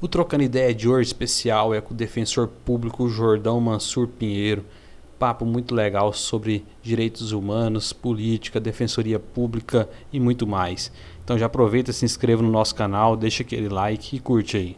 O Trocando Ideia de hoje especial é com o defensor público Jordão Mansur Pinheiro. Papo muito legal sobre direitos humanos, política, defensoria pública e muito mais. Então já aproveita, se inscreva no nosso canal, deixa aquele like e curte aí.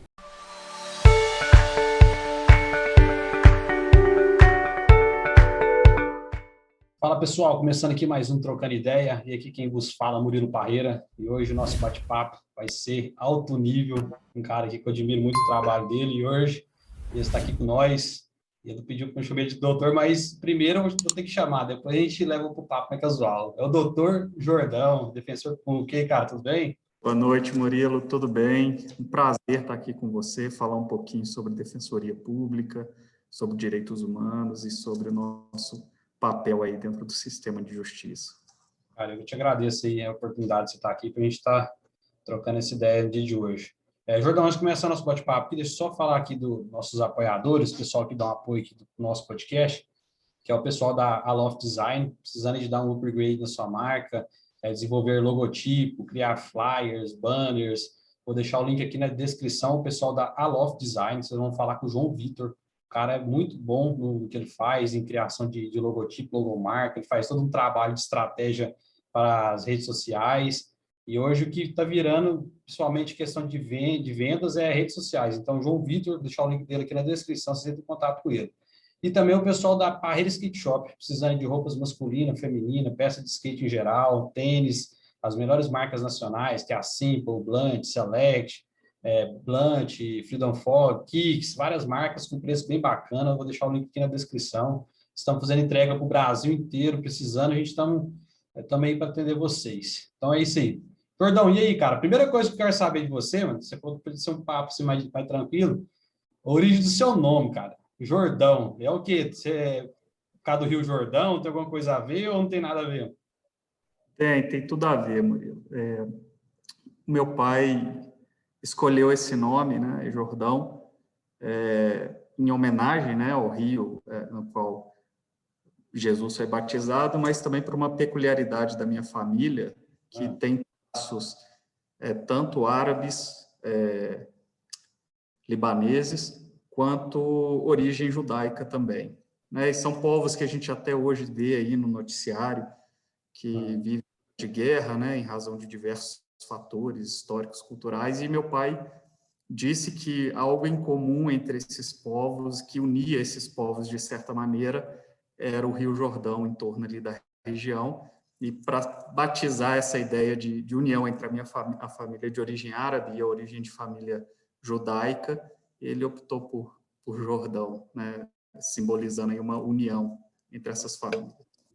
Fala pessoal, começando aqui mais um Trocando Ideia, e aqui quem vos fala é Murilo Parreira, e hoje o nosso bate-papo vai ser alto nível, um cara aqui que eu admiro muito o trabalho dele, e hoje ele está aqui com nós, e ele pediu para eu chamar de doutor, mas primeiro eu vou ter que chamar, depois a gente leva para o papo mais casual. É o doutor Jordão, defensor público. E aí, cara, tudo bem? Boa noite, Murilo, tudo bem? Um prazer estar aqui com você, falar um pouquinho sobre defensoria pública, sobre direitos humanos e sobre o nosso papel aí dentro do sistema de justiça. Cara, eu te agradeço aí a oportunidade de você estar aqui para a gente estar trocando essa ideia no dia de hoje. Jordão, antes de começar nosso bate-papo aqui, deixa eu só falar aqui dos nossos apoiadores, o pessoal que dá um apoio aqui do nosso podcast, que é o pessoal da Aloft Design, precisando de dar um upgrade na sua marca, desenvolver logotipo, criar flyers, banners. Vou deixar o link aqui na descrição, o pessoal da Aloft Design, vocês vão falar com o João Vitor. O cara é muito bom no que ele faz, em criação de logotipo, logomarca, ele faz todo um trabalho de estratégia para as redes sociais. E hoje o que está virando, principalmente questão de vendas, é redes sociais. Então, João Vitor, deixar o link dele aqui na descrição, você entra em contato com ele. E também o pessoal da Parreira Skate Shop, precisando de roupas masculina, feminina, peça de skate em geral, tênis, as melhores marcas nacionais, que é a Simple, Blunt, Select, Blunt, Freedom Fog, Kicks, várias marcas com preço bem bacana. Eu vou deixar o link aqui na descrição. Estamos fazendo entrega para o Brasil inteiro, precisando, a gente estamos aí para atender vocês. Então é isso aí. Jordão, e aí, cara? Primeira coisa que eu quero saber de você, mano, você falou que pode ser um papo assim, mais tranquilo, a origem do seu nome, cara. Jordão. É o quê? Você é por causa do Rio Jordão? Tem alguma coisa a ver ou não tem nada a ver? Tem tudo a ver, Murilo. Meu pai escolheu esse nome, né, Jordão, em homenagem, né, ao rio no qual Jesus foi batizado, mas também por uma peculiaridade da minha família, que Ah, tem traços tanto árabes, libaneses, quanto origem judaica também. Né? E são povos que a gente até hoje vê aí no noticiário, que ah, vivem de guerra, né, em razão de diversos fatores históricos, culturais, e meu pai disse que algo em comum entre esses povos, que unia esses povos de certa maneira, era o Rio Jordão em torno ali da região, e para batizar essa ideia de união entre a família de origem árabe e a origem de família judaica, ele optou por Jordão, né, simbolizando aí uma união entre essas famílias.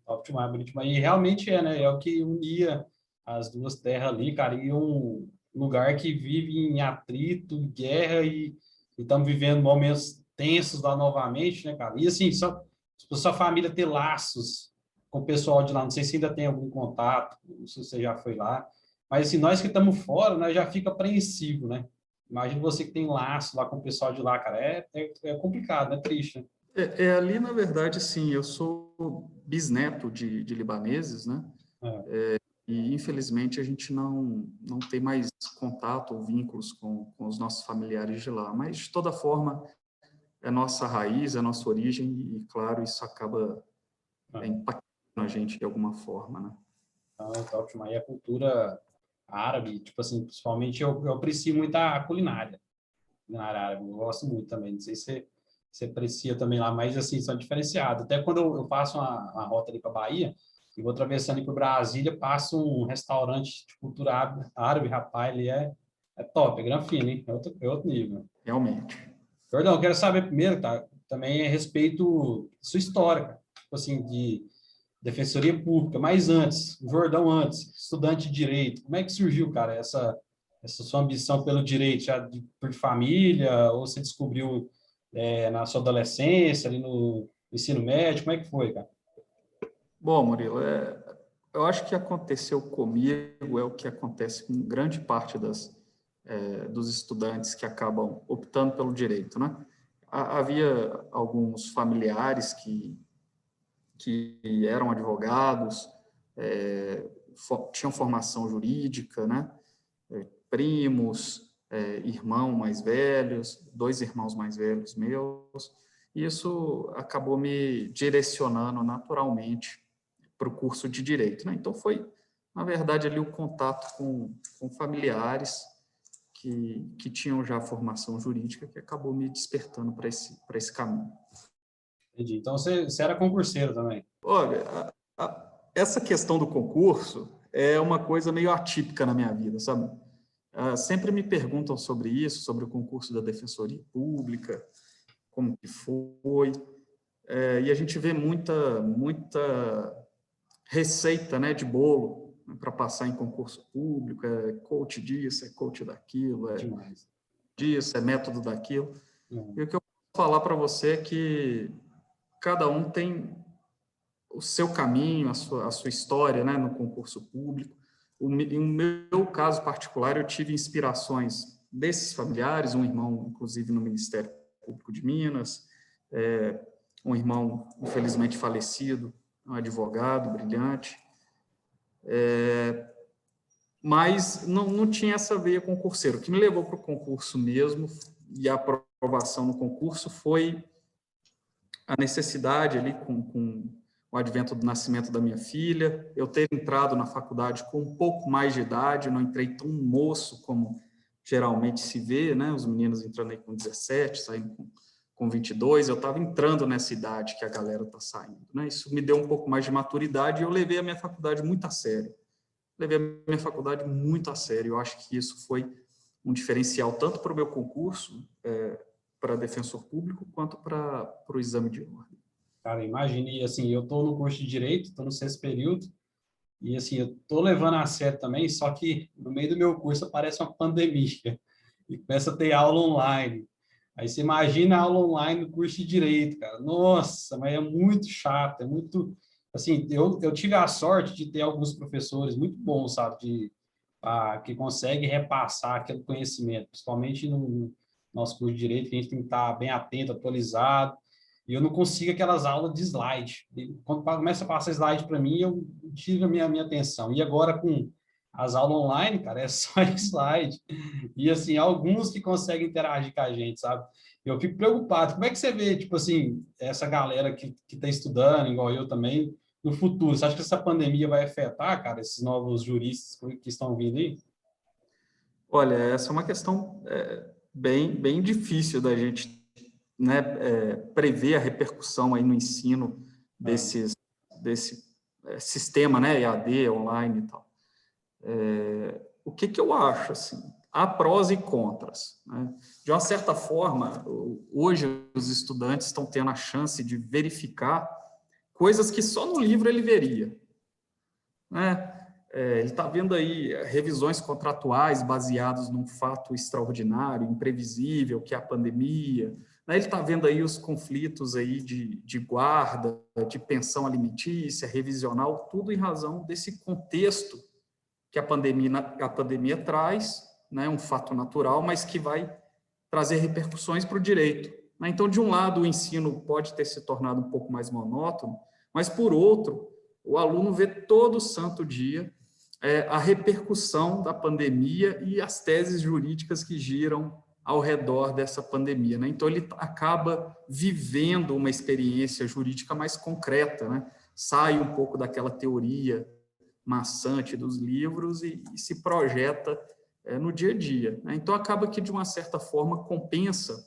ótimo, bonito demais. E realmente é, né? É o que unia as duas terras ali, cara. E um lugar que vive em atrito, guerra e estamos vivendo momentos tensos lá novamente, né, cara? E assim, sua família ter laços com o pessoal de lá, não sei se ainda tem algum contato, se você já foi lá, mas assim, nós que estamos fora, né, já fica apreensivo, né? Imagina você que tem laço lá com o pessoal de lá, cara. É complicado, é triste, né? Ali, na verdade, sim, eu sou bisneto de libaneses, né? É. E, infelizmente, a gente não tem mais contato ou vínculos com os nossos familiares de lá. Mas, de toda forma, é nossa raiz, é nossa origem e, claro, isso acaba É. impactando a gente de alguma forma, né? Então, tá ótimo. Aí a cultura árabe, tipo assim, principalmente eu aprecio muito a culinária árabe, eu gosto muito também. Não sei se você aprecia também lá, mas assim, são diferenciados. Até quando eu faço uma rota ali para Bahia e vou atravessando ali para Brasília, passo um restaurante de cultura árabe, rapaz, ele é top, é granfino, hein? É outro nível. Realmente. Jordão, eu quero saber primeiro, tá? Também a respeito da sua história, cara. Tipo assim, de Defensoria Pública, mas antes, o Jordão antes, estudante de Direito, como é que surgiu, cara, essa sua ambição pelo direito? Já por família, ou você descobriu na sua adolescência, ali no ensino médio, como é que foi, cara? Bom, Murilo, eu acho que aconteceu comigo, é o que acontece com grande parte dos estudantes que acabam optando pelo direito, né? Havia alguns familiares que eram advogados, tinham formação jurídica, né? Primos, irmãos mais velhos, 2 irmãos mais velhos meus, e isso acabou me direcionando naturalmente para o curso de Direito, né? Então, foi, na verdade, ali o contato com familiares que tinham já formação jurídica que acabou me despertando para esse caminho. Entendi. Então, você era concurseiro também? Olha, essa questão do concurso é uma coisa meio atípica na minha vida, sabe? Sempre me perguntam sobre isso, sobre o concurso da Defensoria Pública, como que foi, e a gente vê muita receita, né, de bolo, né, para passar em concurso público, coach disso, coach daquilo, Demais. disso, método daquilo. E o que eu posso falar para você é que cada um tem o seu caminho, a sua história, né, no concurso público. Em meu caso particular, eu tive inspirações desses familiares, um irmão, inclusive, no Ministério Público de Minas, um irmão, infelizmente, falecido, um advogado brilhante, mas não tinha essa veia concurseira. O que me levou para o concurso mesmo, e a aprovação no concurso, foi a necessidade ali com o advento do nascimento da minha filha, eu ter entrado na faculdade com um pouco mais de idade, não entrei tão moço como geralmente se vê, né? Os meninos entrando aí com 17, saindo com 22, eu estava entrando nessa idade que a galera está saindo, né? Isso me deu um pouco mais de maturidade e eu levei a minha faculdade muito a sério. Eu acho que isso foi um diferencial tanto para o meu concurso, para defensor público, quanto para o exame de ordem. Cara, imagine, assim, eu estou no curso de Direito, estou no 6º período, e assim, eu estou levando a sério também, só que no meio do meu curso aparece uma pandemia, e começa a ter aula online. Aí você imagina a aula online no curso de Direito, cara. Nossa, mas é muito chato, é muito... Assim, eu tive a sorte de ter alguns professores muito bons, sabe, que conseguem repassar aquele conhecimento, principalmente no nosso curso de Direito, que a gente tem que estar bem atento, atualizado, e eu não consigo aquelas aulas de slide. E quando começa a passar slide para mim, eu tiro a minha atenção. E agora, com as aulas online, cara, é só slide. E, assim, alguns que conseguem interagir com a gente, sabe? Eu fico preocupado. Como é que você vê, tipo assim, essa galera que está estudando, igual eu também, no futuro? Você acha que essa pandemia vai afetar, cara, esses novos juristas que estão vindo aí? Olha, essa é uma questão bem difícil da gente, né, prever a repercussão aí no ensino desse sistema, né, EAD, online e tal. O que eu acho, assim? Há prós e contras, né? De uma certa forma, hoje os estudantes estão tendo a chance de verificar coisas que só no livro ele veria, né? Ele está vendo aí revisões contratuais baseadas num fato extraordinário, imprevisível, que é a pandemia, né? Ele está vendo aí os conflitos aí de guarda, de pensão alimentícia, revisional, tudo em razão desse contexto que a pandemia traz, né? Um fato natural, mas que vai trazer repercussões para o direito, né? Então, de um lado, o ensino pode ter se tornado um pouco mais monótono, mas, por outro, o aluno vê todo santo dia a repercussão da pandemia e as teses jurídicas que giram ao redor dessa pandemia, né? Então, ele acaba vivendo uma experiência jurídica mais concreta, né? Sai um pouco daquela teoria maçante dos livros e se projeta no dia a dia, né? Então, acaba que, de uma certa forma, compensa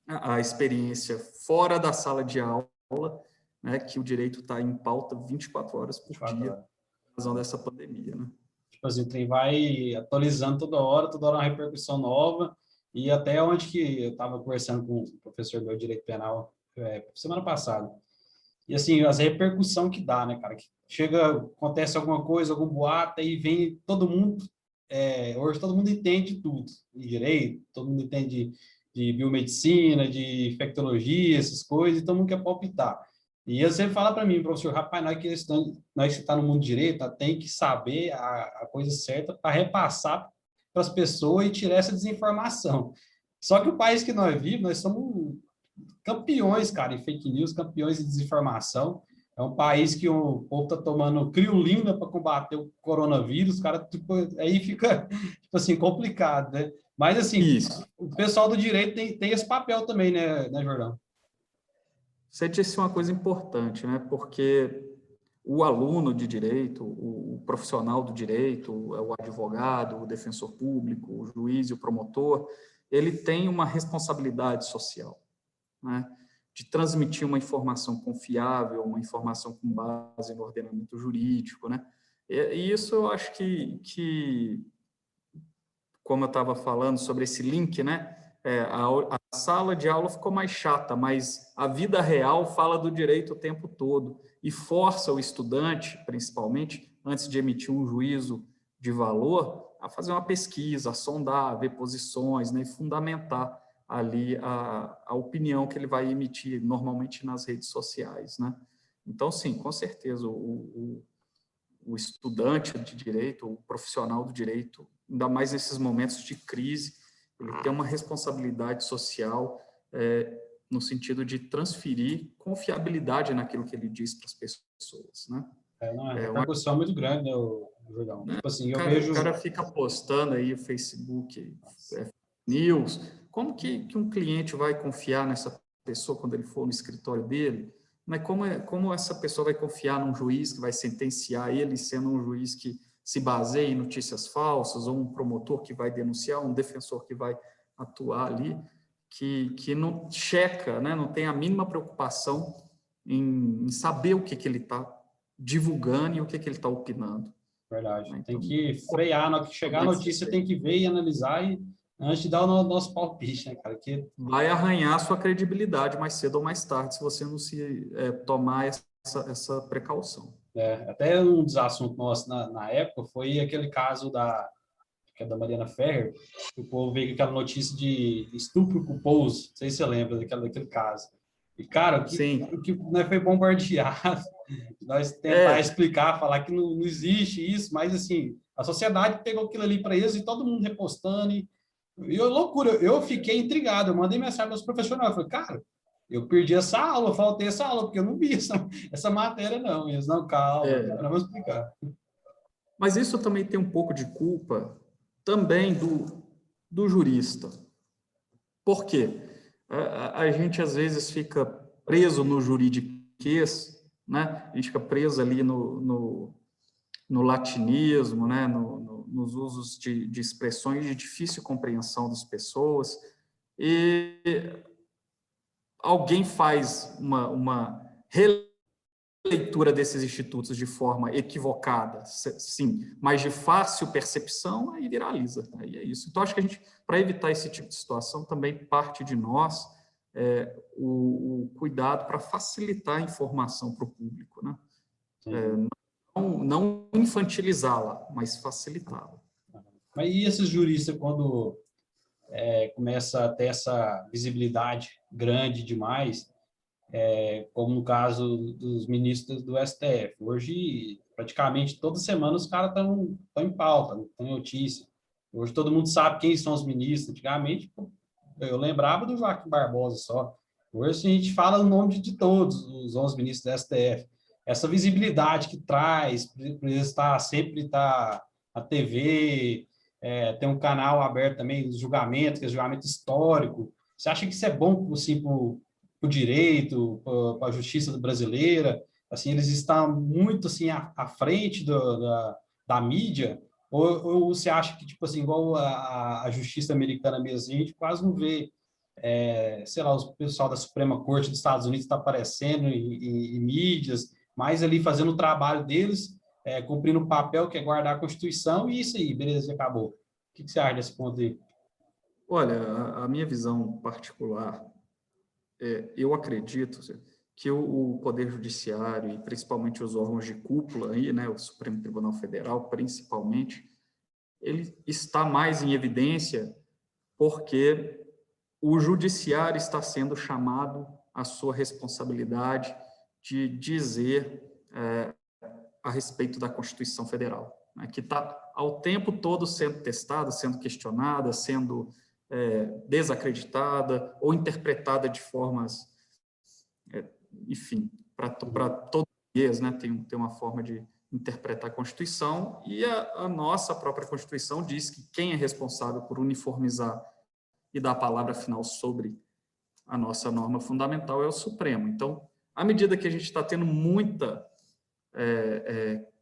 a experiência fora da sala de aula, né, que o direito está em pauta 24 horas por dia, por razão dessa pandemia, né? Tipo assim, o trem vai atualizando toda hora uma repercussão nova, e até onde que eu estava conversando com o professor do Direito Penal semana passada. E assim, as repercussão que dá, né, cara? Que chega, acontece alguma coisa, algum boato, e vem todo mundo, hoje todo mundo entende tudo, de direito, todo mundo entende de biomedicina, de infectologia, essas coisas, e todo mundo quer palpitar. E você fala para mim, professor, rapaz, nós que está no mundo de direito, tem que saber a coisa certa para repassar para as pessoas e tirar essa desinformação. Só que o país que nós vivemos, nós somos campeões, cara, em fake news, campeões em desinformação. É um país que o povo está tomando criolina para combater o coronavírus, cara, tipo, aí fica, tipo assim, complicado, né? Mas, assim, Isso. o pessoal do direito tem esse papel também, né, Jordão? Você disse uma coisa importante, né? Porque o aluno de direito, o profissional do direito, o advogado, o defensor público, o juiz e o promotor, ele tem uma responsabilidade social, né? De transmitir uma informação confiável, uma informação com base no ordenamento jurídico, né? E isso eu acho que como eu estava falando sobre esse link, né? A sala de aula ficou mais chata, mas a vida real fala do direito o tempo todo e força o estudante, principalmente, antes de emitir um juízo de valor, a fazer uma pesquisa, a sondar, a ver posições, né? E fundamentar ali a opinião que ele vai emitir, normalmente nas redes sociais, né? Então, sim, com certeza, o estudante de direito, o profissional do direito, ainda mais nesses momentos de crise, ele tem uma responsabilidade social no sentido de transferir confiabilidade naquilo que ele diz para as pessoas, né? Não, a repercussão é muito grande, né, Jordão? Tipo assim, eu vejo... O cara fica postando aí o Facebook, News, como que um cliente vai confiar nessa pessoa quando ele for no escritório dele? Mas como essa pessoa vai confiar num juiz que vai sentenciar ele, sendo um juiz que se baseia em notícias falsas, ou um promotor que vai denunciar, um defensor que vai atuar ali, que não checa, né, não tem a mínima preocupação em saber o que ele está divulgando e o que ele está opinando. Verdade. Tem Então, que frear, na hora que chegar a notícia, tem que ver e analisar antes de dar o nosso palpite, né, cara? Que... vai arranhar sua credibilidade mais cedo ou mais tarde, se você não se tomar essa precaução. Até um dos assuntos nossos na época foi aquele caso que é da Mariana Ferrer, que o povo veio com aquela notícia de estupro culposo, não sei se você lembra daquele caso. E, cara, Sim. o que nós foi bombardeado, nós tentar explicar, falar que não existe isso, mas, assim, a sociedade pegou aquilo ali para eles e todo mundo repostando, e loucura, eu fiquei intrigado, eu mandei mensagem para os profissionais, eu falei, cara, eu perdi essa aula, eu faltei essa aula, porque eu não vi essa matéria, não. E eles, não, calma, vamos explicar. Mas isso também tem um pouco de culpa também do jurista. Por quê? A gente, às vezes, fica preso no juridiquês, né? A gente fica preso ali no latinismo, né? Nos usos de expressões de difícil compreensão das pessoas, e alguém faz uma releitura desses institutos de forma equivocada, sim, mas de fácil percepção, aí viraliza. Aí é isso. Então, acho que a gente, para evitar esse tipo de situação, também parte de nós o cuidado para facilitar a informação para o público, né? Não infantilizá-la, mas facilitá-la. Mas e esses juristas, quando começa a ter essa visibilidade grande demais, como no caso dos ministros do STF? Hoje, praticamente toda semana, os caras estão em pauta, estão em notícia. Hoje todo mundo sabe quem são os ministros. Antigamente, eu lembrava do Joaquim Barbosa só. Hoje a gente fala o nome de todos os 11 ministros do STF. Essa visibilidade que traz, por eles estar sempre na TV, tem um canal aberto também dos julgamentos, que é julgamento histórico. Você acha que isso é bom assim, para o direito, para a justiça brasileira? Assim, eles estão muito assim, à frente da mídia? Ou você acha que, tipo assim, igual a justiça americana mesmo, a gente quase não vê, sei lá, o pessoal da Suprema Corte dos Estados Unidos está aparecendo em mídias, mais ali fazendo o trabalho deles, cumprindo o papel que é guardar a Constituição, e isso aí, beleza, acabou. O que você acha desse ponto aí? Olha, a minha visão particular, eu acredito que o Poder Judiciário, e principalmente os órgãos de cúpula, aí, né, o Supremo Tribunal Federal, principalmente, ele está mais em evidência porque o Judiciário está sendo chamado à sua responsabilidade de dizer a respeito da Constituição Federal, né, que está ao tempo todo sendo testada, sendo questionada, sendo desacreditada ou interpretada de formas, enfim, para todo viés, né? Tem uma forma de interpretar a Constituição, e a nossa própria Constituição diz que quem é responsável por uniformizar e dar a palavra final sobre a nossa norma fundamental é o Supremo. Então, à medida que a gente está tendo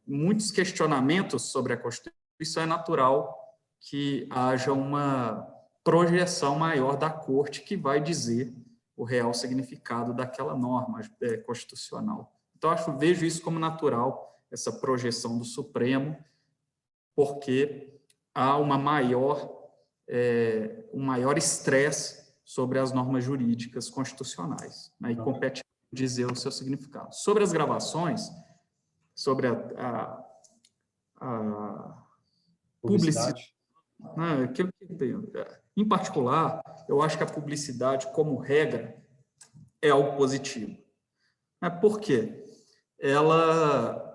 muitos questionamentos sobre a Constituição, é natural que haja uma projeção maior da Corte que vai dizer o real significado daquela norma constitucional. Então, vejo isso como natural, essa projeção do Supremo, porque há um maior estresse sobre as normas jurídicas constitucionais, né, e compete dizer o seu significado. Sobre as gravações, sobre a publicidade, né, em particular, eu acho que a publicidade, como regra, é algo positivo. Por quê? Ela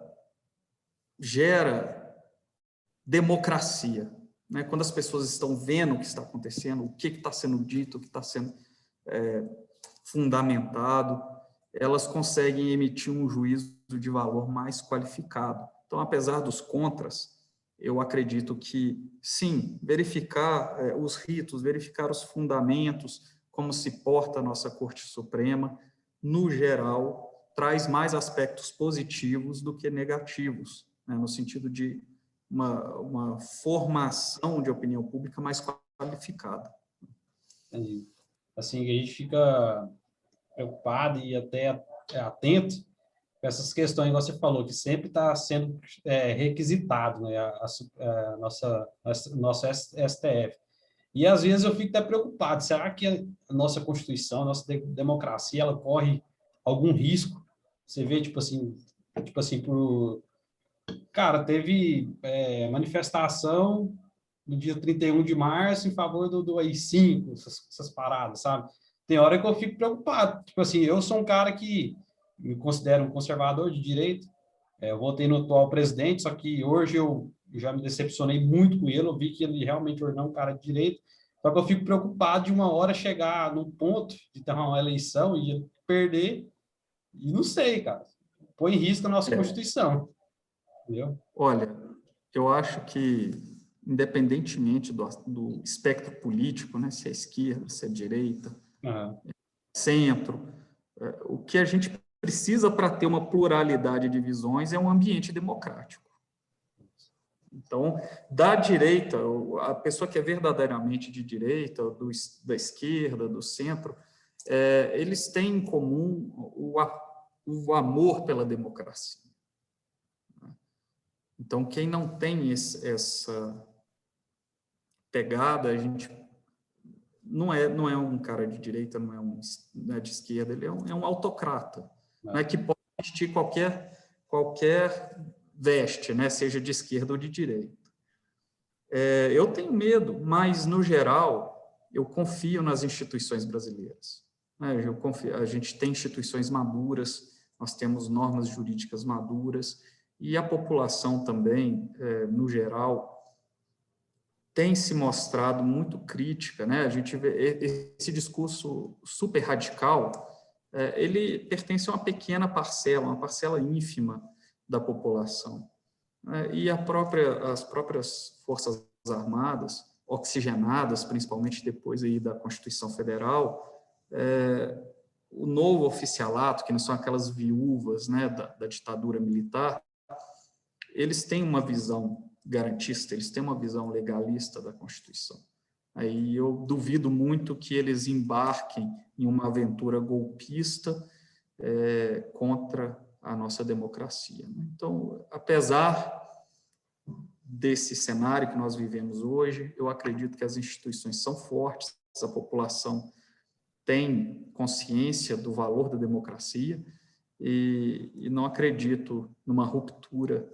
gera democracia, né? Quando as pessoas estão vendo o que está acontecendo, o que está sendo dito, o que está sendo fundamentado, elas conseguem emitir um juízo de valor mais qualificado. Então, apesar dos contras, eu acredito que, sim, verificar os ritos, verificar os fundamentos, como se porta a nossa Corte Suprema, no geral, traz mais aspectos positivos do que negativos, né, no sentido de uma formação de opinião pública mais qualificada. Entendi. Assim, a gente fica preocupado e até atento com essas questões que você falou, que sempre está sendo requisitado, né, a nossa STF. E, às vezes, eu fico até preocupado. Será que a nossa Constituição, a nossa democracia, ela corre algum risco? Você vê, tipo assim, cara, teve manifestação no dia 31 de março em favor do AI-5, essas paradas, sabe? Tem hora que eu fico preocupado. Tipo assim, eu sou um cara que me considero um conservador de direita. Eu votei no atual presidente, só que hoje eu já me decepcionei muito com ele. Eu vi que ele realmente não é um cara de direita. Só que eu fico preocupado de uma hora chegar no ponto de ter uma eleição e perder. E não sei, cara. Põe em risco a nossa Constituição. Entendeu? Olha, eu acho que, independentemente do espectro político, né, se é esquerda, se é direita, centro, o que a gente precisa para ter uma pluralidade de visões é um ambiente democrático. Então, da direita, a pessoa que é verdadeiramente de direita, da esquerda, do centro, eles têm em comum o amor pela democracia. Então, quem não tem essa pegada, a gente não é um cara de direita, não é de esquerda, ele é um autocrata, né, que pode vestir qualquer veste, né, seja de esquerda ou de direita. Eu tenho medo, mas, no geral, eu confio nas instituições brasileiras. Né, a gente tem instituições maduras, nós temos normas jurídicas maduras, e a população também, no geral, tem se mostrado muito crítica, né? A gente vê esse discurso super radical, ele pertence a uma pequena parcela, uma parcela ínfima da população. E as próprias Forças Armadas, oxigenadas, principalmente depois aí da Constituição Federal, o novo oficialato, que não são aquelas viúvas, né, da ditadura militar, eles têm uma visão garantista, eles têm uma visão legalista da Constituição. Aí eu duvido muito que eles embarquem em uma aventura golpista contra a nossa democracia. Então, apesar desse cenário que nós vivemos hoje, eu acredito que as instituições são fortes, a população tem consciência do valor da democracia e não acredito numa ruptura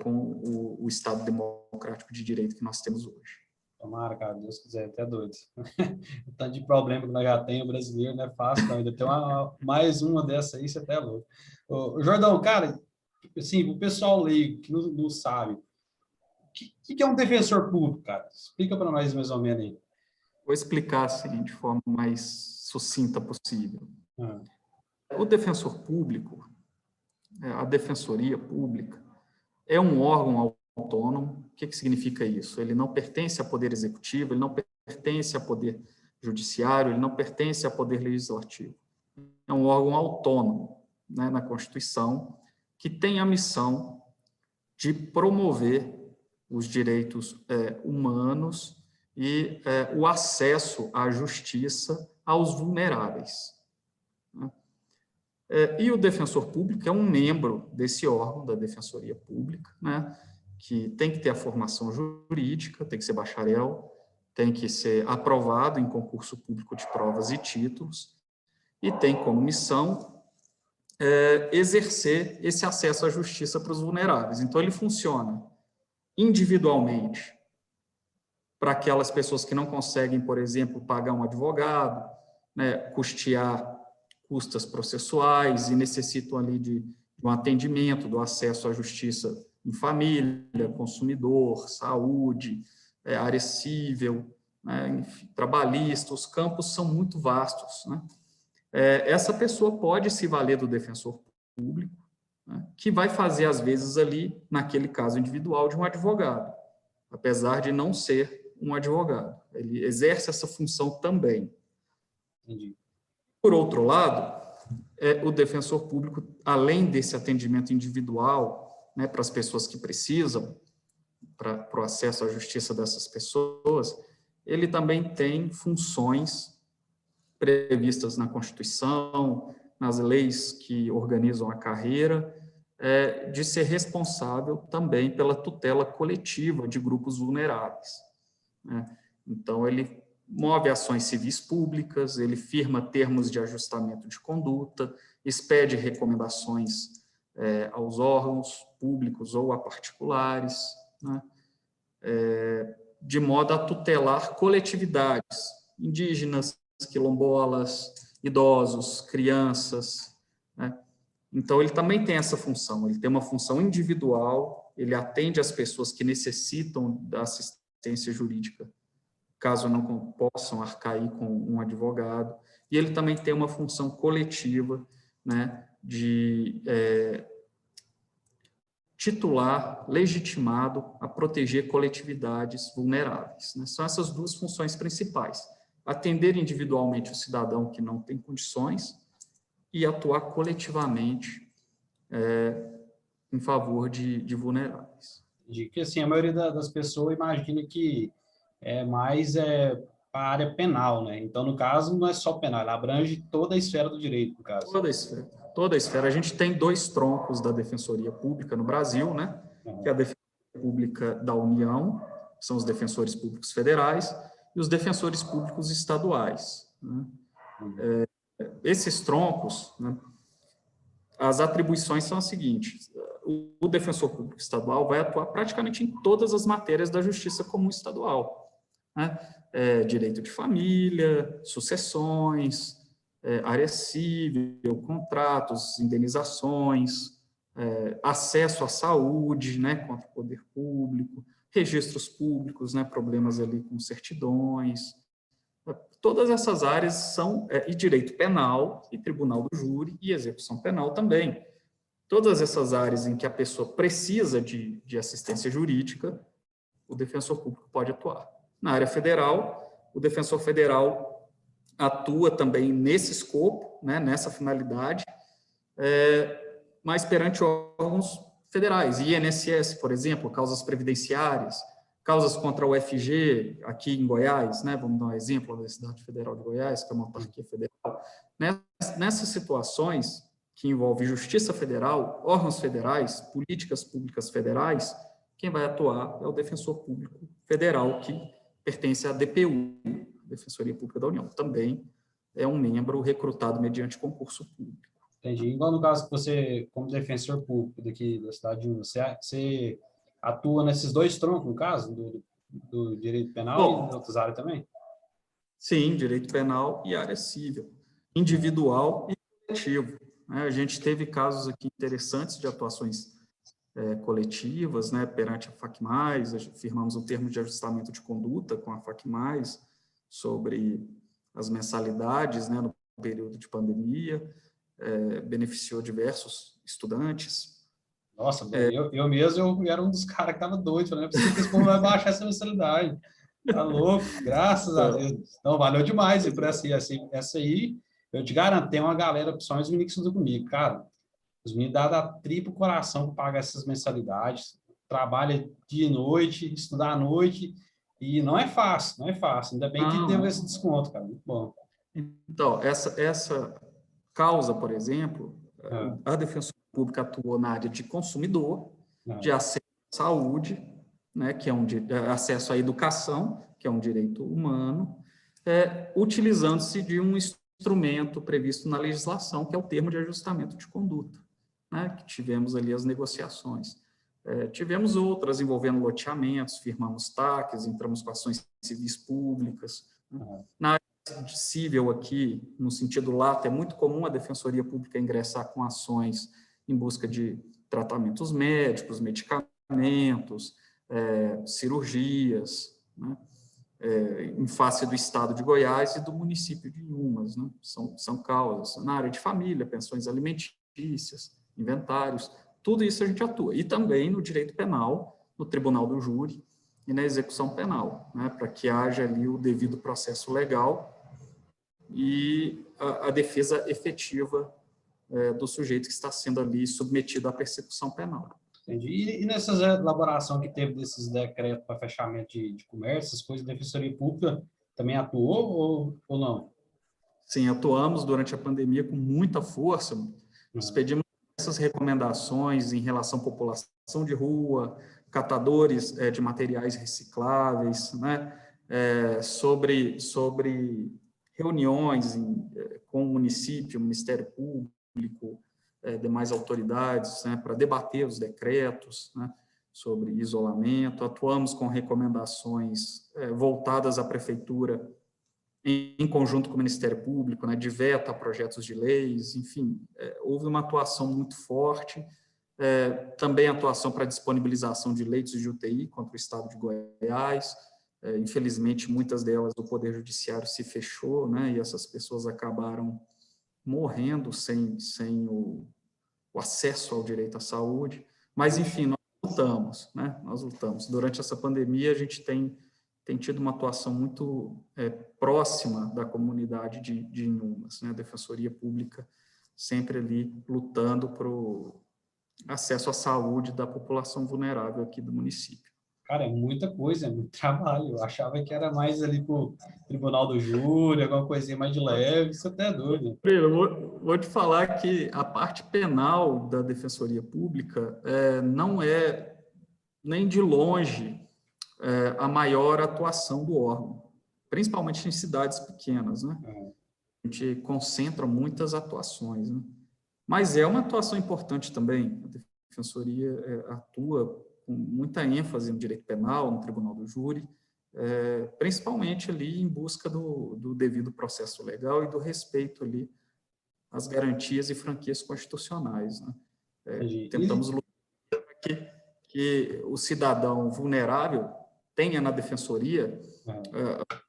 com o Estado democrático de direito que nós temos hoje. Tomara, cara, Deus quiser, até doido. O tanto de problema que nós já temos, o brasileiro não é fácil, não. Ainda tem mais uma dessa aí, você até é louco. Ô, Jordão, cara, assim, o pessoal leigo que não sabe, o que é um defensor público, cara? Explica para nós mais ou menos aí. Vou explicar, assim, de forma mais sucinta possível. O defensor público, a Defensoria Pública é um órgão autônomo. O que significa isso? Ele não pertence a poder executivo, ele não pertence a poder judiciário, ele não pertence a poder legislativo. É um órgão autônomo, né, na Constituição, que tem a missão de promover os direitos humanos e o acesso à justiça aos vulneráveis. Né? E o defensor público é um membro desse órgão, da Defensoria Pública, né, que tem que ter a formação jurídica, tem que ser bacharel, tem que ser aprovado em concurso público de provas e títulos, e tem como missão exercer esse acesso à justiça para os vulneráveis. Então, ele funciona individualmente para aquelas pessoas que não conseguem, por exemplo, pagar um advogado, né, custear custas processuais e necessitam ali de um atendimento, do acesso à justiça em família, consumidor, saúde, área civil, né, enfim, trabalhista. Os campos são muito vastos, né? Essa pessoa pode se valer do defensor público, né, que vai fazer, às vezes, ali, naquele caso individual, de um advogado, apesar de não ser um advogado. Ele exerce essa função também. Entendi. Por outro lado, o defensor público, além desse atendimento individual, né, para as pessoas que precisam, para o acesso à justiça dessas pessoas, ele também tem funções previstas na Constituição, nas leis que organizam a carreira, de ser responsável também pela tutela coletiva de grupos vulneráveis, né? Então, ele move ações civis públicas, ele firma termos de ajustamento de conduta, expede recomendações aos órgãos públicos ou a particulares, né? De modo a tutelar coletividades indígenas, quilombolas, idosos, crianças, né? Então, ele também tem essa função, ele tem uma função individual, ele atende as pessoas que necessitam da assistência jurídica, caso não possam arcar aí com um advogado, e ele também tem uma função coletiva, né, de titular, legitimado a proteger coletividades vulneráveis, né? São essas duas funções principais: atender individualmente o cidadão que não tem condições e atuar coletivamente em favor de vulneráveis. De que, assim, a maioria das pessoas imagina que é mais para a área penal, né? Então, no caso, não é só penal, ela abrange toda a esfera do direito, no caso. Toda a esfera. Toda a esfera. A gente tem dois troncos da Defensoria Pública no Brasil, né? Que é a Defensoria Pública da União, que são os defensores públicos federais, e os defensores públicos estaduais, né? Esses troncos, né, as atribuições são as seguintes: o defensor público estadual vai atuar praticamente em todas as matérias da justiça comum estadual, né? Direito de família, sucessões, área civil, contratos, indenizações, acesso à saúde, né, contra o poder público, registros públicos, né, problemas ali com certidões. Todas essas áreas são, e direito penal, e tribunal do júri, e execução penal também. Todas essas áreas em que a pessoa precisa de assistência jurídica, o defensor público pode atuar. Na área federal, o defensor federal atua também nesse escopo, né, nessa finalidade, mas perante órgãos federais, INSS, por exemplo, causas previdenciárias, causas contra o UFG, aqui em Goiás, né, vamos dar um exemplo, a Universidade Federal de Goiás, que é uma autarquia federal. Nessas situações que envolvem justiça federal, órgãos federais, políticas públicas federais, quem vai atuar é o defensor público federal, que pertence à DPU, Defensoria Pública da União. Também é um membro recrutado mediante concurso público. Entendi. Igual no caso que você, como defensor público daqui da cidade de Unas, você atua nesses dois troncos, no caso, do direito penal e de outras áreas também? Sim, direito penal e área civil, individual e coletivo, né? A gente teve casos aqui interessantes de atuações coletivas, né, perante a FAC+, firmamos um termo de ajustamento de conduta com a FAC+, sobre as mensalidades, né, no período de pandemia, beneficiou diversos estudantes. Nossa, eu mesmo eu era um dos caras que tava doido, falando, não é possível que esse povo vai baixar essa mensalidade. Tá louco, graças a Deus. Não, valeu demais, e por essa aí, eu te garanto, tem uma galera, principalmente os meninos que estudam comigo, cara, os meninos dá triplo coração para pagar essas mensalidades, trabalha dia e noite, estuda à noite, e não é fácil, não é fácil, ainda bem que teve esse desconto, cara, muito bom. Então, essa causa, por exemplo, a Defensoria Pública atuou na área de consumidor, de acesso à saúde, né, que é acesso à educação, que é um direito humano, utilizando-se de um instrumento previsto na legislação, que é o termo de ajustamento de conduta, né, que tivemos ali as negociações. Tivemos outras envolvendo loteamentos, firmamos TACs, entramos com ações civis públicas. Né? Na área civil aqui, no sentido lato, é muito comum a Defensoria Pública ingressar com ações em busca de tratamentos médicos, medicamentos, cirurgias, né? Em face do Estado de Goiás e do município de Inhumas, né? São causas. Na área de família, pensões alimentícias, inventários, tudo isso a gente atua. E também no direito penal, no tribunal do júri e na execução penal, né? Para que haja ali o devido processo legal e a defesa efetiva do sujeito que está sendo ali submetido à persecução penal. Entendi. E nessas elaboração que teve desses decretos para fechamento de comércio, essas coisas, a Defensoria Pública também atuou ou não? Sim, atuamos durante a pandemia com muita força. Expedimos essas recomendações em relação à população de rua, catadores de materiais recicláveis, né? Sobre reuniões com o município, o Ministério Público, demais autoridades, né, para debater os decretos, né, sobre isolamento. Atuamos com recomendações voltadas à prefeitura em conjunto com o Ministério Público, né, de veto a projetos de leis, enfim, houve uma atuação muito forte, também atuação para disponibilização de leitos de UTI contra o Estado de Goiás. Infelizmente, muitas delas o Poder Judiciário se fechou, né, e essas pessoas acabaram morrendo sem o acesso ao direito à saúde, mas, enfim, nós lutamos, né? Nós lutamos. Durante essa pandemia, a gente tem tido uma atuação muito próxima da comunidade de Inhumas, né? A Defensoria Pública sempre ali lutando para o acesso à saúde da população vulnerável aqui do município. Cara, é muita coisa, é muito trabalho. Eu achava que era mais ali para o Tribunal do Júri, alguma coisinha mais de leve, isso até é doido. Eu vou te falar que a parte penal da Defensoria Pública não é nem de longe a maior atuação do órgão, principalmente em cidades pequenas, né? A gente concentra muitas atuações, né? Mas é uma atuação importante também. A Defensoria atua com muita ênfase no direito penal, no Tribunal do Júri, principalmente ali em busca do devido processo legal e do respeito ali às garantias e franquias constitucionais, né? Tentamos lutar para que o cidadão vulnerável tenha na Defensoria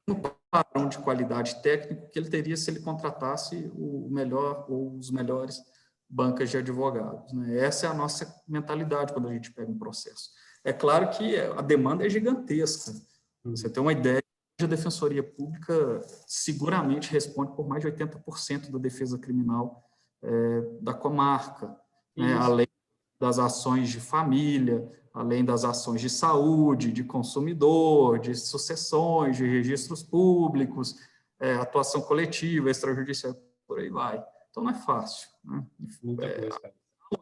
um padrão de qualidade técnico que ele teria se ele contratasse o melhor ou os melhores bancas de advogados, né? Essa é a nossa mentalidade quando a gente pega um processo. É claro que a demanda é gigantesca. Você tem uma ideia, a Defensoria Pública seguramente responde por mais de 80% da defesa criminal da comarca, né? Além das ações de família, além das ações de saúde, de consumidor, de sucessões, de registros públicos, atuação coletiva, extrajudicial, por aí vai. Então, não é fácil, né?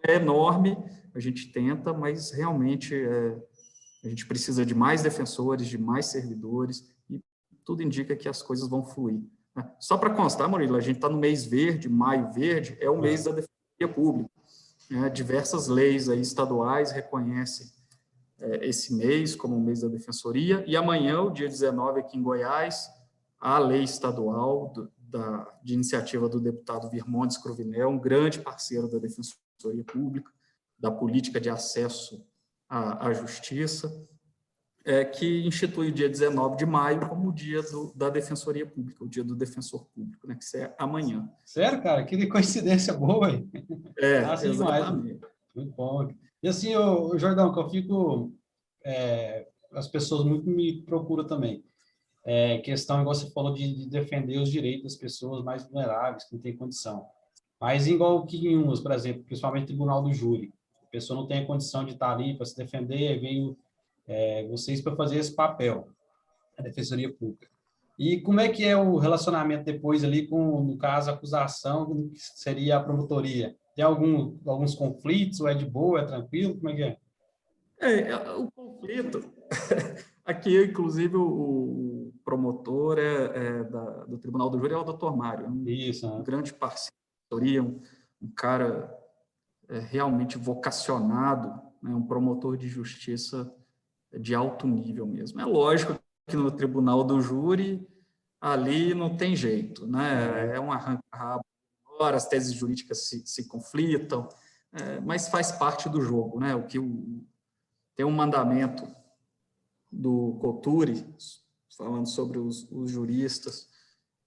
É enorme, a gente tenta, mas realmente a gente precisa de mais defensores, de mais servidores, e tudo indica que as coisas vão fluir, né? Só para constar, Murilo, a gente está no mês verde, maio verde, é o mês da Defensoria Pública. Diversas leis aí estaduais reconhecem esse mês como o mês da Defensoria, e amanhã, o dia 19, aqui em Goiás, a lei estadual de iniciativa do deputado Virmontes Cruvinel, um grande parceiro da Defensoria Pública, da política de acesso à justiça, que institui o dia 19 de maio como o dia da Defensoria Pública, o dia do Defensor Público, né, que é amanhã. Sério, cara? Que coincidência boa, hein? Massa demais. Exatamente. Muito bom. E assim, o Jordão, que eu fico... as pessoas muito me procuram também. Questão, igual você falou, de defender os direitos das pessoas mais vulneráveis, que não têm condição. Mas igual que em umas, por exemplo, principalmente Tribunal do Júri, a pessoa não tem a condição de estar ali para se defender, veio vocês para fazer esse papel, a Defensoria Pública. E como é que é o relacionamento depois ali com, no caso, a acusação, que seria a promotoria? Tem alguns conflitos, ou é de boa, é tranquilo, como é que é? O conflito, aqui, inclusive, o promotor do Tribunal do Júri é o Dr. Mário, Isso, um grande parceiro, um cara realmente vocacionado, né, um promotor de justiça de alto nível mesmo. É lógico que no Tribunal do Júri, ali não tem jeito, né? É um arranca-rabo, as teses jurídicas se conflitam, mas faz parte do jogo, né? Tem um mandamento do Cotturi, falando sobre os juristas,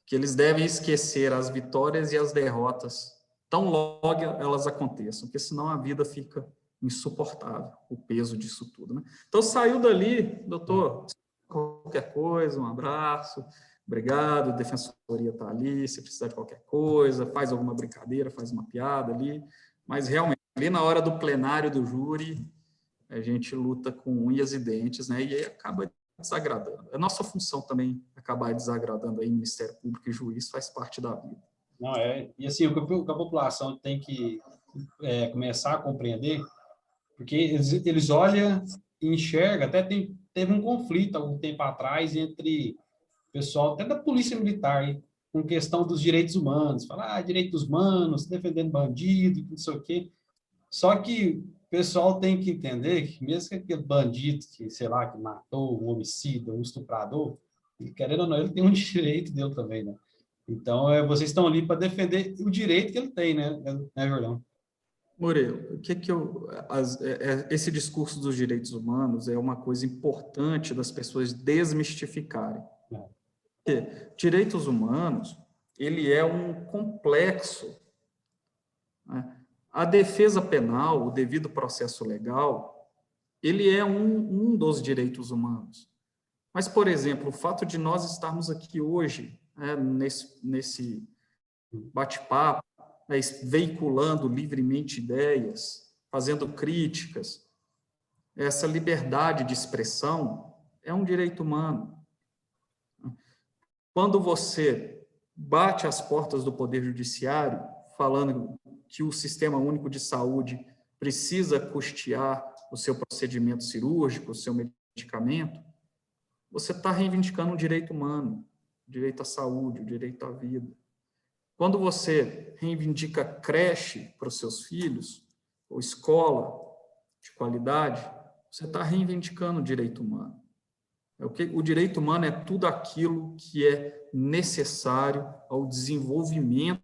que eles devem esquecer as vitórias e as derrotas tão logo elas aconteçam, porque senão a vida fica insuportável, o peso disso tudo, né? Então, saiu dali, doutor, qualquer coisa, um abraço, obrigado, a defensoria está ali, se precisar de qualquer coisa, faz alguma brincadeira, faz uma piada ali, mas realmente, ali na hora do plenário do júri, a gente luta com unhas e dentes, né, e aí acaba desagradando. É nossa função também acabar desagradando aí Ministério Público e juiz, faz parte da vida. Não, e assim, o que a população tem que começar a compreender, porque eles olham e enxergam, até teve um conflito algum tempo atrás entre o pessoal, até da Polícia Militar, hein, com questão dos direitos humanos, falar direitos humanos, defendendo bandido, não sei o quê. Só que o pessoal tem que entender que mesmo que aquele bandido que, sei lá, que matou um homicida, um estuprador, querendo ou não, ele tem um direito dele também, né? Então, vocês estão ali para defender o direito que ele tem, né, Jordão? Murilo, esse discurso dos direitos humanos é uma coisa importante das pessoas desmistificarem. Porque direitos humanos, ele é um complexo, né? A defesa penal, o devido processo legal, ele é um dos direitos humanos. Mas, por exemplo, o fato de nós estarmos aqui hoje, né, nesse bate-papo, né, veiculando livremente ideias, fazendo críticas, essa liberdade de expressão é um direito humano. Quando você bate às portas do Poder Judiciário, falando que o Sistema Único de Saúde precisa custear o seu procedimento cirúrgico, o seu medicamento, você está reivindicando um direito humano, o direito à saúde, o direito à vida. Quando você reivindica creche para os seus filhos, ou escola de qualidade, você está reivindicando o direito humano. O direito humano é tudo aquilo que é necessário ao desenvolvimento,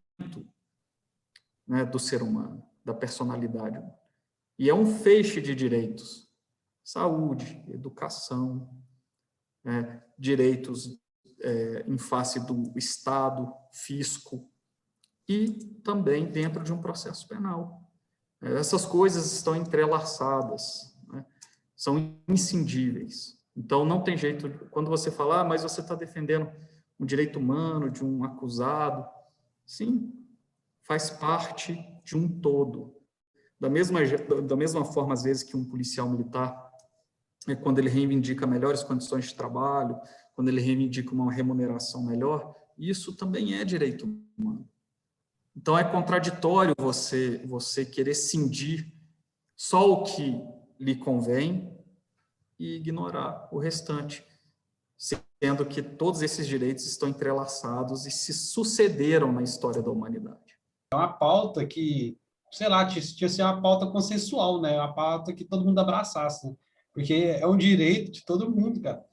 né, do ser humano, da personalidade humana. E é um feixe de direitos: saúde, educação, direitos em face do Estado, fisco, e também dentro de um processo penal. Essas coisas estão entrelaçadas, né? São inscindíveis. Então, não tem jeito, quando você fala, mas você está defendendo um direito humano de um acusado, sim, faz parte de um todo. Da mesma forma, às vezes, que um policial militar, quando ele reivindica melhores condições de trabalho, quando ele reivindica uma remuneração melhor, isso também é direito humano. Então, é contraditório você querer cindir só o que lhe convém e ignorar o restante, sendo que todos esses direitos estão entrelaçados e se sucederam na história da humanidade. É uma pauta que, sei lá, tinha que ser uma pauta consensual, né? Uma pauta que todo mundo abraçasse, né? Porque é um direito de todo mundo, cara.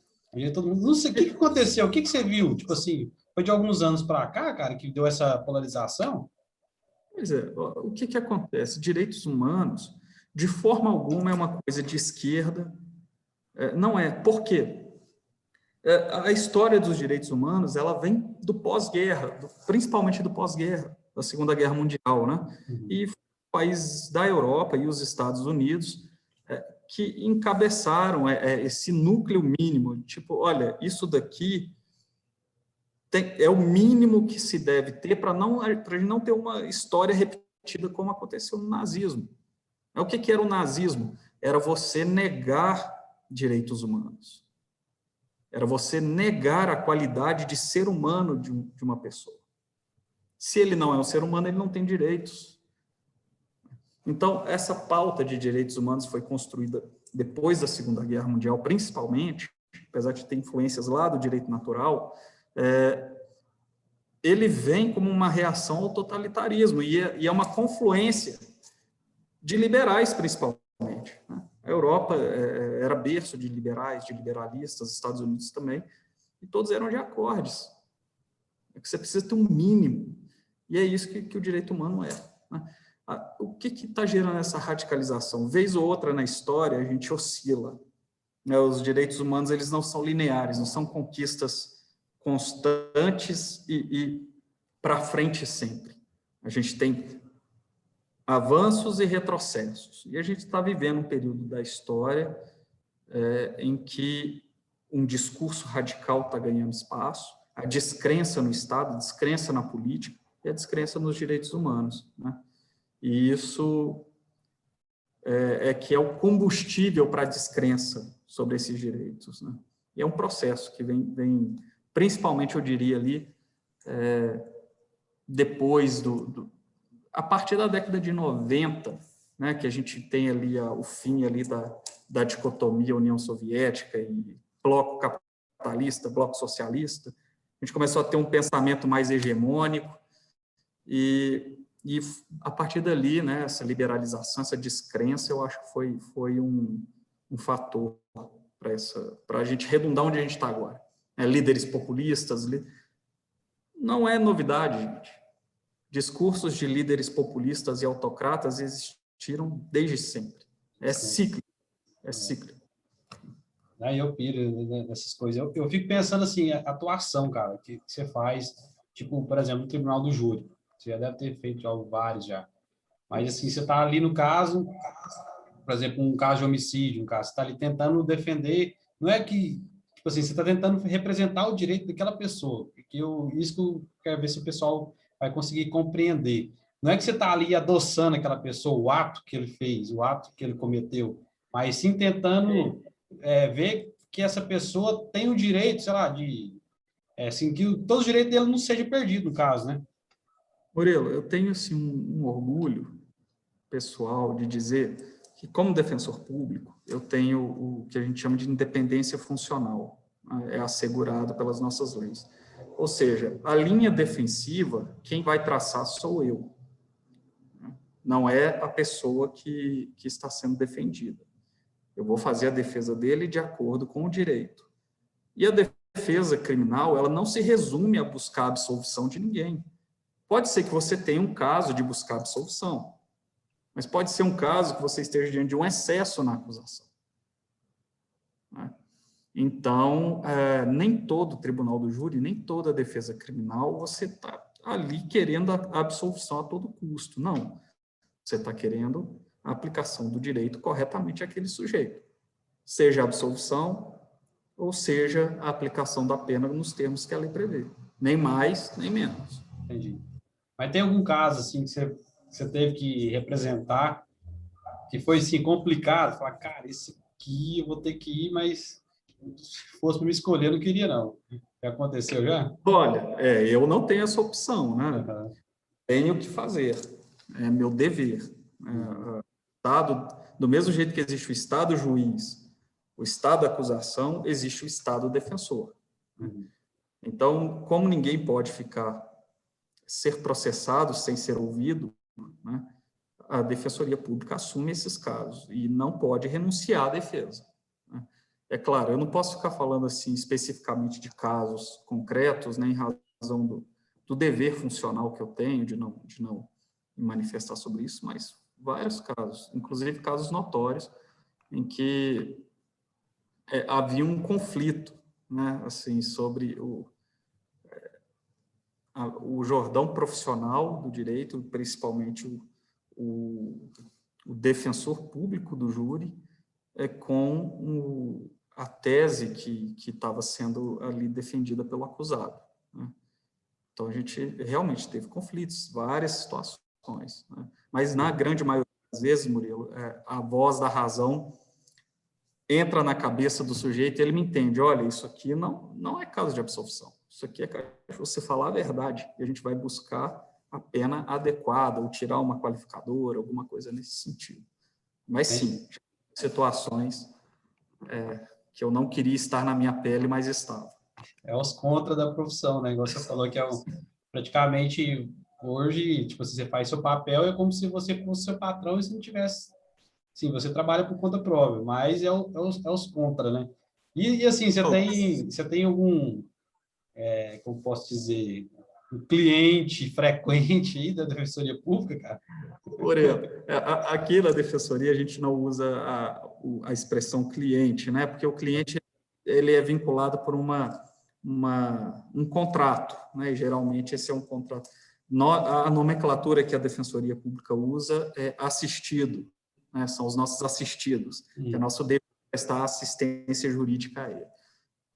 Todo mundo. Não sei o que aconteceu, o que você viu? Tipo assim, foi de alguns anos para cá, cara, que deu essa polarização? Pois é, o que acontece? Direitos humanos, de forma alguma, é uma coisa de esquerda Não é. Por quê? A história dos direitos humanos, ela vem do pós-guerra, principalmente do pós-guerra, da Segunda Guerra Mundial, né? E países da Europa e os Estados Unidos que encabeçaram esse núcleo mínimo, tipo, olha, isso daqui é o mínimo que se deve ter para a gente não ter uma história repetida como aconteceu no nazismo. O que era o nazismo? Era você negar direitos humanos. Era você negar a qualidade de ser humano de uma pessoa. Se ele não é um ser humano, ele não tem direitos. Então, essa pauta de direitos humanos foi construída depois da Segunda Guerra Mundial, principalmente, apesar de ter influências lá do direito natural, ele vem como uma reação ao totalitarismo, e é uma confluência de liberais, principalmente. Né? A Europa era berço de liberais, de liberalistas, Estados Unidos também, e todos eram de acordes. É que você precisa ter um mínimo, e é isso que o direito humano é. Né? O que está gerando essa radicalização? Vez ou outra na história, a gente oscila. Né? Os direitos humanos, eles não são lineares, não são conquistas constantes e para frente sempre. A gente tem avanços e retrocessos. E a gente está vivendo um período da história em que um discurso radical está ganhando espaço, a descrença no Estado, a descrença na política e a descrença nos direitos humanos. Né? E isso que é o combustível para a descrença sobre esses direitos. Né? E é um processo que vem principalmente, eu diria ali, depois a partir da década de 90, né, que a gente tem ali o fim ali da dicotomia União Soviética e bloco capitalista, bloco socialista, a gente começou a ter um pensamento mais hegemônico e a partir dali, né, essa liberalização, essa descrença, eu acho que foi um fator para a gente redundar onde a gente está agora. Líderes populistas, não é novidade, gente. Discursos de líderes populistas e autocratas existiram desde sempre. É cíclico. É cíclico. Aí eu piro nessas coisas. Eu fico pensando assim, a atuação, cara, que você faz, tipo, por exemplo, no Tribunal do Júri. Você já deve ter feito vários já. Mas, assim, você está ali no caso, por exemplo, um caso de homicídio, você está ali tentando defender, não é que, tipo assim, você está tentando representar o direito daquela pessoa, isso que eu quero ver se o pessoal vai conseguir compreender. Não é que você está ali adoçando aquela pessoa, o ato que ele fez, o ato que ele cometeu, mas sim tentando ver que essa pessoa tem o direito, sei lá, assim, que todos os direitos dele não sejam perdidos, no caso, né? Murilo, eu tenho assim, um orgulho pessoal de dizer que, como defensor público, eu tenho o que a gente chama de independência funcional, né? É assegurado pelas nossas leis. Ou seja, a linha defensiva, quem vai traçar sou eu. Não é a pessoa que está sendo defendida. Eu vou fazer a defesa dele de acordo com o direito. E a defesa criminal, ela não se resume a buscar a absolvição de ninguém. Pode ser que você tenha um caso de buscar absolvição, mas pode ser um caso que você esteja diante de um excesso na acusação. Né? Então, nem todo tribunal do júri, nem toda defesa criminal, você está ali querendo a absolvição a todo custo. Não. Você está querendo a aplicação do direito corretamente àquele sujeito. Seja a absolvição, ou seja a aplicação da pena nos termos que a lei prevê. Nem mais, nem menos. Entendi. Mas tem algum caso, assim, que você teve que representar, que foi, assim, complicado? Falar, cara, esse aqui eu vou ter que ir, mas se fosse para me escolher, eu não queria, não. Já aconteceu já? Olha, eu não tenho essa opção, né? Uhum. Tenho que fazer, é meu dever. Estado, do mesmo jeito que existe o Estado juiz, o Estado acusação, existe o Estado defensor. Uhum. Então, como ninguém pode ser processado sem ser ouvido, né, a Defensoria Pública assume esses casos e não pode renunciar à defesa. Né? É claro, eu não posso ficar falando assim especificamente de casos concretos, né, em razão do dever funcional que eu tenho de não me manifestar sobre isso, mas vários casos, inclusive casos notórios, em que havia um conflito, né, assim, sobre o Jordão profissional do direito, principalmente o defensor público do júri, com a tese que estava sendo ali defendida pelo acusado, né? Então, a gente realmente teve conflitos, várias situações, né? Mas, na grande maioria das vezes, Murilo, a voz da razão entra na cabeça do sujeito e ele me entende, olha, isso aqui não é caso de absolvição, isso aqui é caso de você falar a verdade, e a gente vai buscar a pena adequada, ou tirar uma qualificadora, alguma coisa nesse sentido. Mas, sim, situações que eu não queria estar na minha pele, mas estava. É os contra da profissão, né? Igual você falou que praticamente hoje, tipo, você faz seu papel, é como se você fosse seu patrão e se não tivesse. Sim, você trabalha por conta própria, mas é os contra, né? E assim, você tem algum, como posso dizer, um cliente frequente aí da Defensoria Pública, cara? Por exemplo, aqui na Defensoria a gente não usa a expressão cliente, né? Porque o cliente ele é vinculado por um contrato, né? E, geralmente esse é um contrato. A nomenclatura que a Defensoria Pública usa é assistido, né? São os nossos assistidos, que é nosso dever prestar assistência jurídica a ele.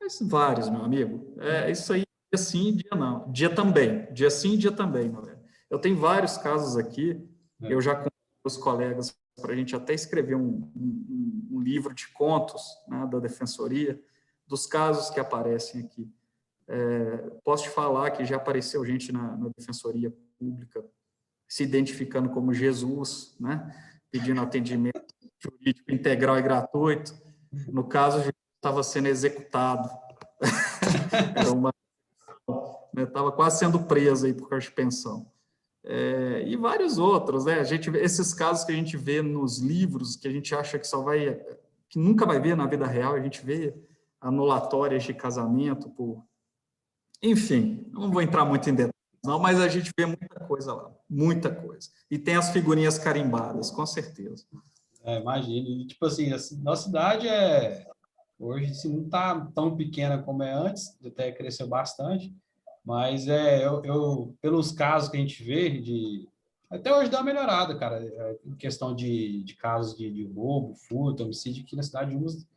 Mas vários, meu amigo. Isso aí, dia sim, dia não. Dia também. Dia sim, dia também, meu velho. Eu tenho vários casos aqui, eu já convido os colegas para a gente até escrever um livro de contos, né, da Defensoria, dos casos que aparecem aqui. Posso te falar que já apareceu gente na Defensoria Pública se identificando como Jesus, né, pedindo atendimento jurídico integral e gratuito. No caso, Jesus estava sendo executado. Estava quase sendo preso aí por causa de pensão. E vários outros, né? Esses casos que a gente vê nos livros, que a gente acha que nunca vai ver na vida real, a gente vê anulatórias de casamento enfim, não vou entrar muito em detalhes, não, mas a gente vê muita coisa lá, muita coisa. E tem as figurinhas carimbadas, com certeza. Imagina. E, tipo assim, nossa cidade hoje assim, não está tão pequena como é antes, até cresceu bastante, mas pelos casos que a gente vê, até hoje dá uma melhorada, cara, em questão de casos de roubo, furto, homicídio, aqui na cidade de Umas,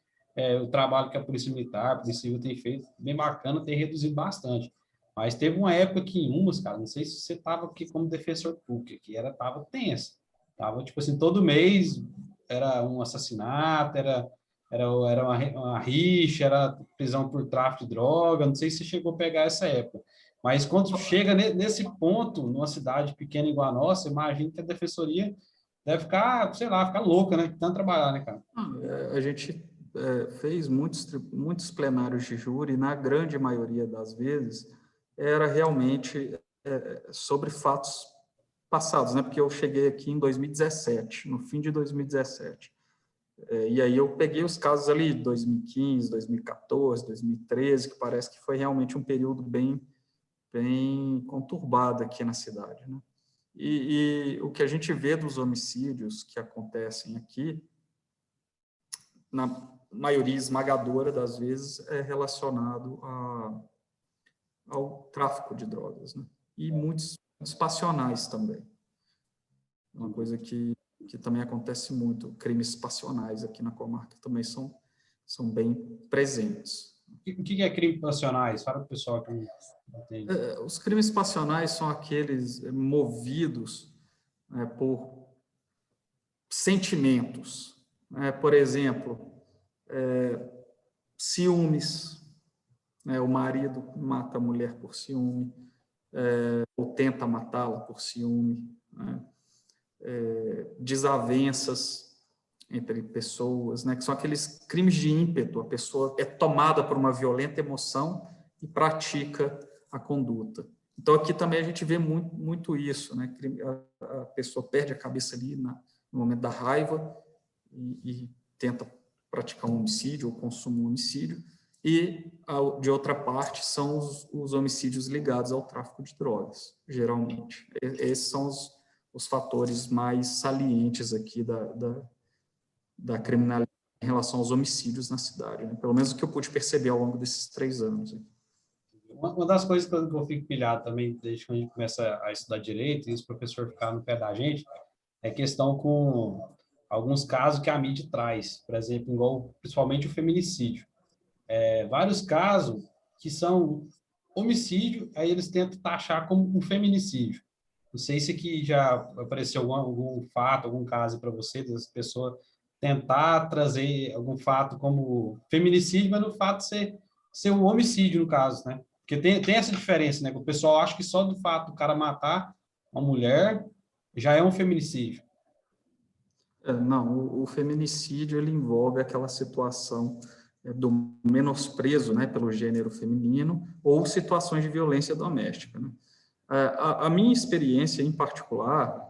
o trabalho que a Polícia Militar, a Polícia Civil tem feito, bem bacana, tem reduzido bastante. Mas teve uma época que em Umas, cara, não sei se você estava aqui como defensor público, que tava tenso. Tava, tipo assim, todo mês era um assassinato, era uma rixa, era prisão por tráfico de droga, não sei se você chegou a pegar essa época. Mas quando chega nesse ponto, numa cidade pequena igual a nossa, imagina que a defensoria deve ficar, sei lá, ficar louca, né? Tanto trabalhar, né, cara? A gente fez muitos plenários de júri, e na grande maioria das vezes era realmente sobre fatos passados, né? Porque eu cheguei aqui em 2017, no fim de 2017. E aí eu peguei os casos ali de 2015, 2014, 2013, que parece que foi realmente um período bem conturbado aqui na cidade, né? E o que a gente vê dos homicídios que acontecem aqui, na maioria esmagadora das vezes, é relacionado ao tráfico de drogas, né? E muitos passionais também. Uma coisa que também acontece muito, crimes passionais aqui na comarca também são bem presentes. O que é crime passionais? Fala para o pessoal que não entende. Os crimes passionais são aqueles movidos por sentimentos. Por exemplo, ciúmes, o marido mata a mulher por ciúme, ou tenta matá-la por ciúme, desavenças entre pessoas, que são aqueles crimes de ímpeto, a pessoa é tomada por uma violenta emoção e pratica a conduta. Então, aqui também a gente vê muito isso, né? A pessoa perde a cabeça ali no momento da raiva e tenta praticar um homicídio ou consuma um homicídio, e, de outra parte, são os homicídios ligados ao tráfico de drogas, geralmente. Esses são os fatores mais salientes aqui da criminalidade em relação aos homicídios na cidade, né? Pelo menos o que eu pude perceber ao longo desses 3 anos. Uma das coisas que eu fico pilhado também, desde que a gente começa a estudar direito, e os professores ficar no pé da gente, é questão com alguns casos que a mídia traz, por exemplo, igual principalmente o feminicídio. Vários casos que são homicídio, aí eles tentam taxar como um feminicídio. Não sei se aqui já apareceu algum fato, algum caso para você, das pessoas tentar trazer algum fato como feminicídio, mas no fato de ser um homicídio, no caso, né? Porque tem essa diferença, né? Que o pessoal acha que só do fato do cara matar uma mulher já é um feminicídio. Não, o feminicídio ele envolve aquela situação do menosprezo, né, pelo gênero feminino ou situações de violência doméstica, né? A minha experiência em particular,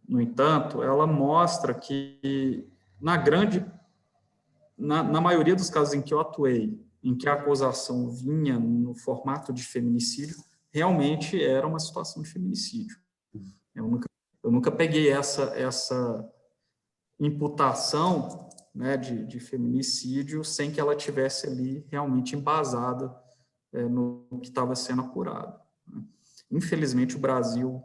no entanto, ela mostra que na maioria dos casos em que eu atuei, em que a acusação vinha no formato de feminicídio, realmente era uma situação de feminicídio. Eu nunca peguei essa imputação, né, de feminicídio sem que ela tivesse ali realmente embasada no que estava sendo apurado, né? Infelizmente, o Brasil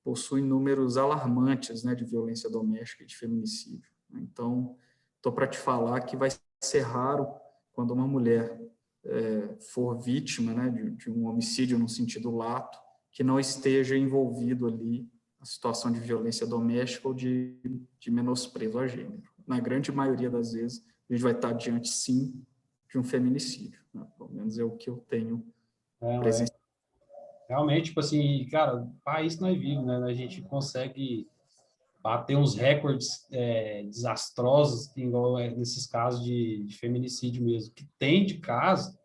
possui números alarmantes, né, de violência doméstica e de feminicídio. Então, estou para te falar que vai ser raro quando uma mulher for vítima, né, de um homicídio no sentido lato, que não esteja envolvido ali a situação de violência doméstica ou de menosprezo a gênero. Na grande maioria das vezes, a gente vai estar diante, sim, de um feminicídio, né? Pelo menos é o que eu tenho presenciado. Realmente, tipo assim, cara, o país que nós vivemos, né? A gente consegue bater uns recordes desastrosos, igual nesses casos de feminicídio mesmo, que tem de caso.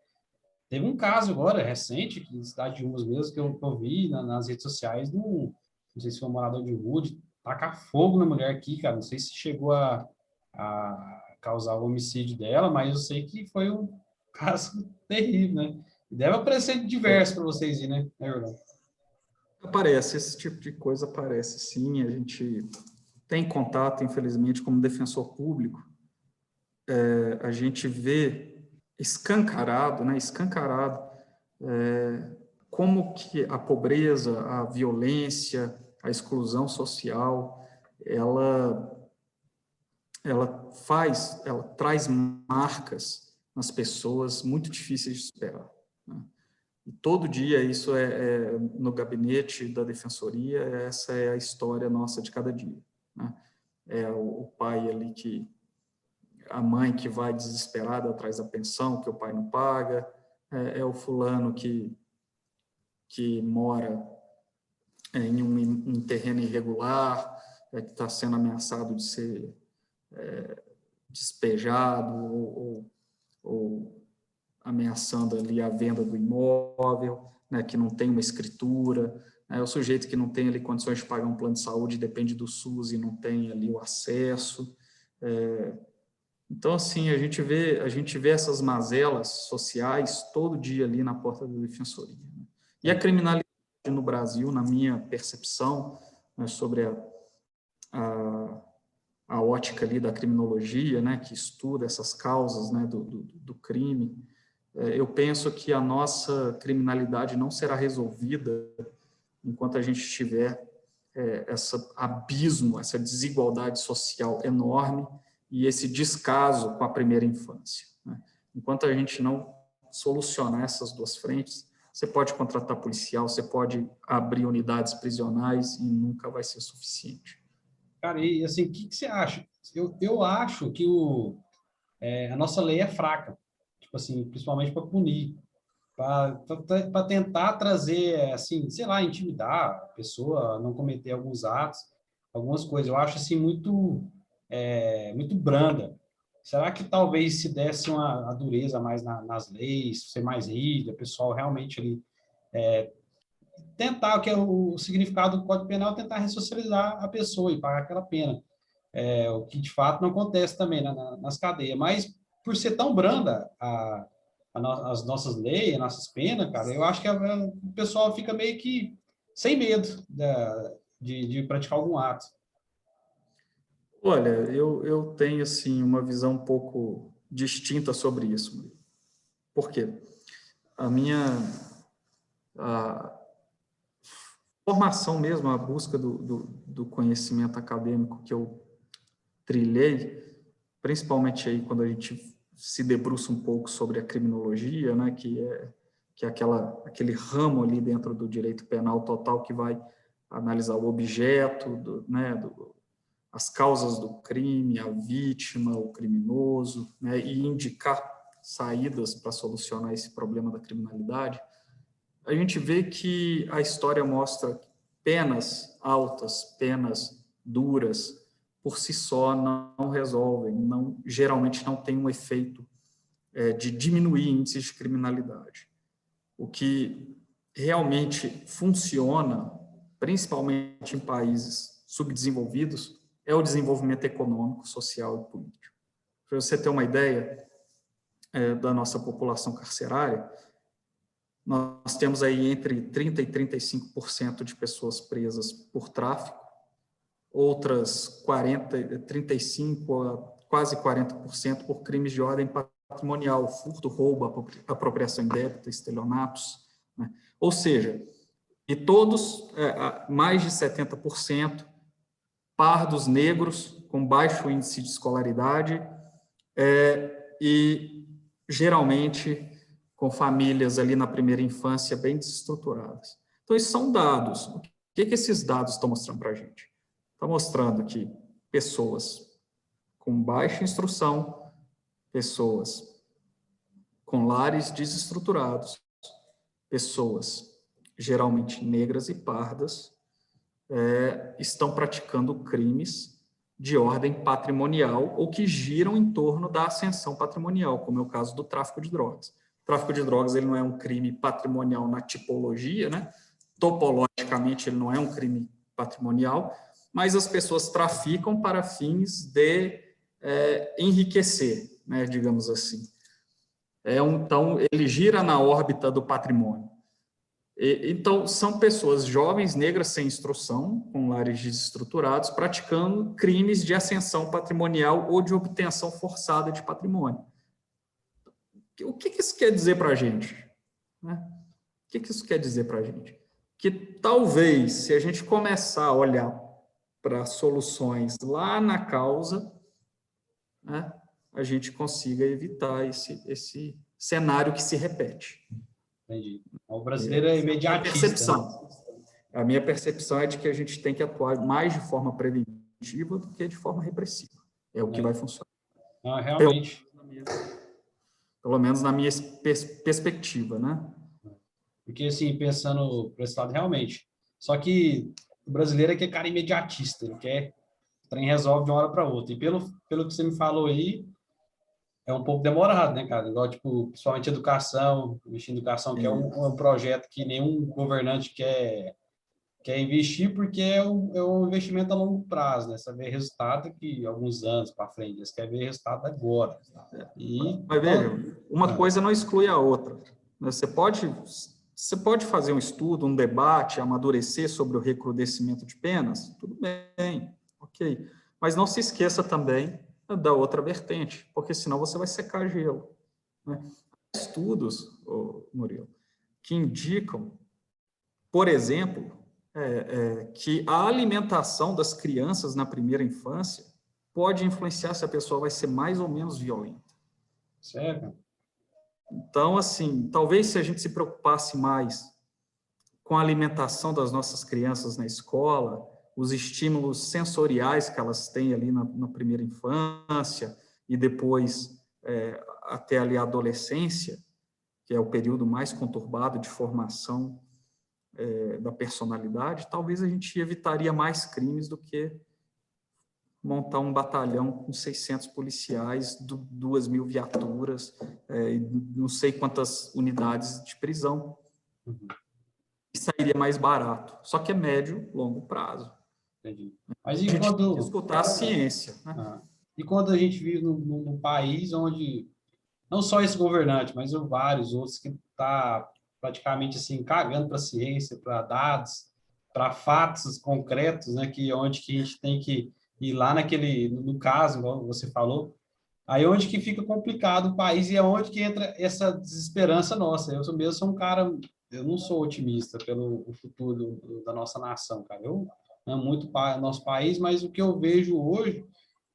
Teve um caso agora, recente, aqui na cidade de Umas mesmo, que eu vi nas redes sociais, não sei se foi um morador de rua, de tacar fogo na mulher aqui, cara. Não sei se chegou a causar o homicídio dela, mas eu sei que foi um caso terrível, né? E deve aparecer diverso para vocês aí, né, Jordão? Aparece, esse tipo de coisa aparece, sim. A gente tem contato, infelizmente, como defensor público. A gente vê escancarado, né, como que a pobreza, a violência, a exclusão social, ela traz marcas nas pessoas muito difíceis de superar, né? E todo dia isso no gabinete da defensoria, essa é a história nossa de cada dia, né? É o pai ali a mãe que vai desesperada atrás da pensão que o pai não paga, é o fulano que mora em um terreno irregular, que está sendo ameaçado de ser despejado ou ameaçando ali a venda do imóvel, né, que não tem uma escritura, né, o sujeito que não tem ali condições de pagar um plano de saúde, depende do SUS e não tem ali o acesso. Então, assim, a gente vê essas mazelas sociais todo dia ali na porta da defensoria, né? E a criminalidade no Brasil, na minha percepção, né, sobre a ótica ali da criminologia, né, que estuda essas causas, né, do crime, eu penso que a nossa criminalidade não será resolvida enquanto a gente tiver esse abismo, essa desigualdade social enorme e esse descaso com a primeira infância, né? Enquanto a gente não solucionar essas duas frentes, você pode contratar policial, você pode abrir unidades prisionais e nunca vai ser suficiente. Cara, e assim, o que você acha? Eu acho que a nossa lei é fraca, tipo assim, principalmente para punir, para tentar trazer, assim, sei lá, intimidar a pessoa a não cometer alguns atos, algumas coisas. Eu acho assim muito branda. Será que talvez se desse a dureza mais nas leis, ser mais rígida, o pessoal realmente ali tentar, o que é o significado do Código Penal, tentar ressocializar a pessoa e pagar aquela pena. O que de fato não acontece também nas cadeias, mas por ser tão branda as nossas leis, as nossas penas, cara, eu acho que o pessoal fica meio que sem medo de praticar algum ato. Olha, eu tenho, assim, uma visão um pouco distinta sobre isso, Murilo. Por quê? A minha a formação mesmo, a busca do conhecimento acadêmico que eu trilhei, principalmente aí quando a gente se debruça um pouco sobre a criminologia, né, que é aquele ramo ali dentro do direito penal total que vai analisar o objeto, né, as causas do crime, a vítima, o criminoso, né, e indicar saídas para solucionar esse problema da criminalidade. A gente vê que a história mostra penas altas, penas duras, por si só não resolvem, geralmente não tem um efeito de diminuir índices de criminalidade. O que realmente funciona, principalmente em países subdesenvolvidos, é o desenvolvimento econômico, social e político. Para você ter uma ideia da nossa população carcerária, nós temos aí entre 30% e 35% de pessoas presas por tráfico, outras 35% a quase 40% por crimes de ordem patrimonial, furto, roubo, apropriação indébita, estelionatos, né? Ou seja, e todos, mais de 70%, pardos negros, com baixo índice de escolaridade, e geralmente com famílias ali na primeira infância bem desestruturadas. Então, esses são dados. O que esses dados estão mostrando para a gente? Está mostrando que pessoas com baixa instrução, pessoas com lares desestruturados, pessoas geralmente negras e pardas, estão praticando crimes de ordem patrimonial ou que giram em torno da ascensão patrimonial, como é o caso do tráfico de drogas. O tráfico de drogas ele não é um crime patrimonial na tipologia, né? Topologicamente ele não é um crime patrimonial, mas as pessoas traficam para fins de enriquecer, né, digamos assim. Então, ele gira na órbita do patrimônio. Então, são pessoas jovens, negras, sem instrução, com lares desestruturados, praticando crimes de ascensão patrimonial ou de obtenção forçada de patrimônio. O que isso quer dizer para a gente? O que isso quer dizer para a gente? Que talvez, se a gente começar a olhar para soluções lá na causa, né, a gente consiga evitar esse cenário que se repete. Entendi. O brasileiro é imediatista. A minha percepção é de que a gente tem que atuar mais de forma preventiva do que de forma repressiva. É o que vai funcionar. Não, realmente. Pelo menos na minha perspectiva, né? Porque, assim, pensando por esse lado, realmente. Só que o brasileiro é que é cara imediatista, ele quer, o trem resolve de uma hora para outra. E pelo que você me falou aí, é um pouco demorado, né, cara? Igual, tipo, principalmente educação, investir em educação, que é um projeto que nenhum governante quer investir, porque é um investimento a longo prazo, né? Você vê resultado que alguns anos para frente, você quer ver resultado agora. Mas veja, uma coisa não exclui a outra. Você pode fazer um estudo, um debate, amadurecer sobre o recrudescimento de penas, tudo bem, ok. Mas não se esqueça também da outra vertente, porque senão você vai secar gelo, né? Estudos, Murilo, que indicam, por exemplo, que a alimentação das crianças na primeira infância pode influenciar se a pessoa vai ser mais ou menos violenta. Certo. Então, assim, talvez se a gente se preocupasse mais com a alimentação das nossas crianças na escola, os estímulos sensoriais que elas têm ali na primeira infância e depois até ali a adolescência, que é o período mais conturbado de formação da personalidade, talvez a gente evitaria mais crimes do que montar um batalhão com 600 policiais, 2.000 viaturas, não sei quantas unidades de prisão. E sairia mais barato, só que é médio, longo prazo. Entendi. Mas e quando... tem que escutar a ciência, né? E quando a gente vive num país onde, não só esse governante, mas vários outros que tá praticamente assim, cagando para a ciência, para dados, para fatos concretos, né, onde que a gente tem que E lá no caso, igual você falou, aí é onde que fica complicado o país e é onde que entra essa desesperança nossa. Eu mesmo sou um cara, eu não sou otimista pelo o futuro da nossa nação, cara. Eu amo muito o nosso país, mas o que eu vejo hoje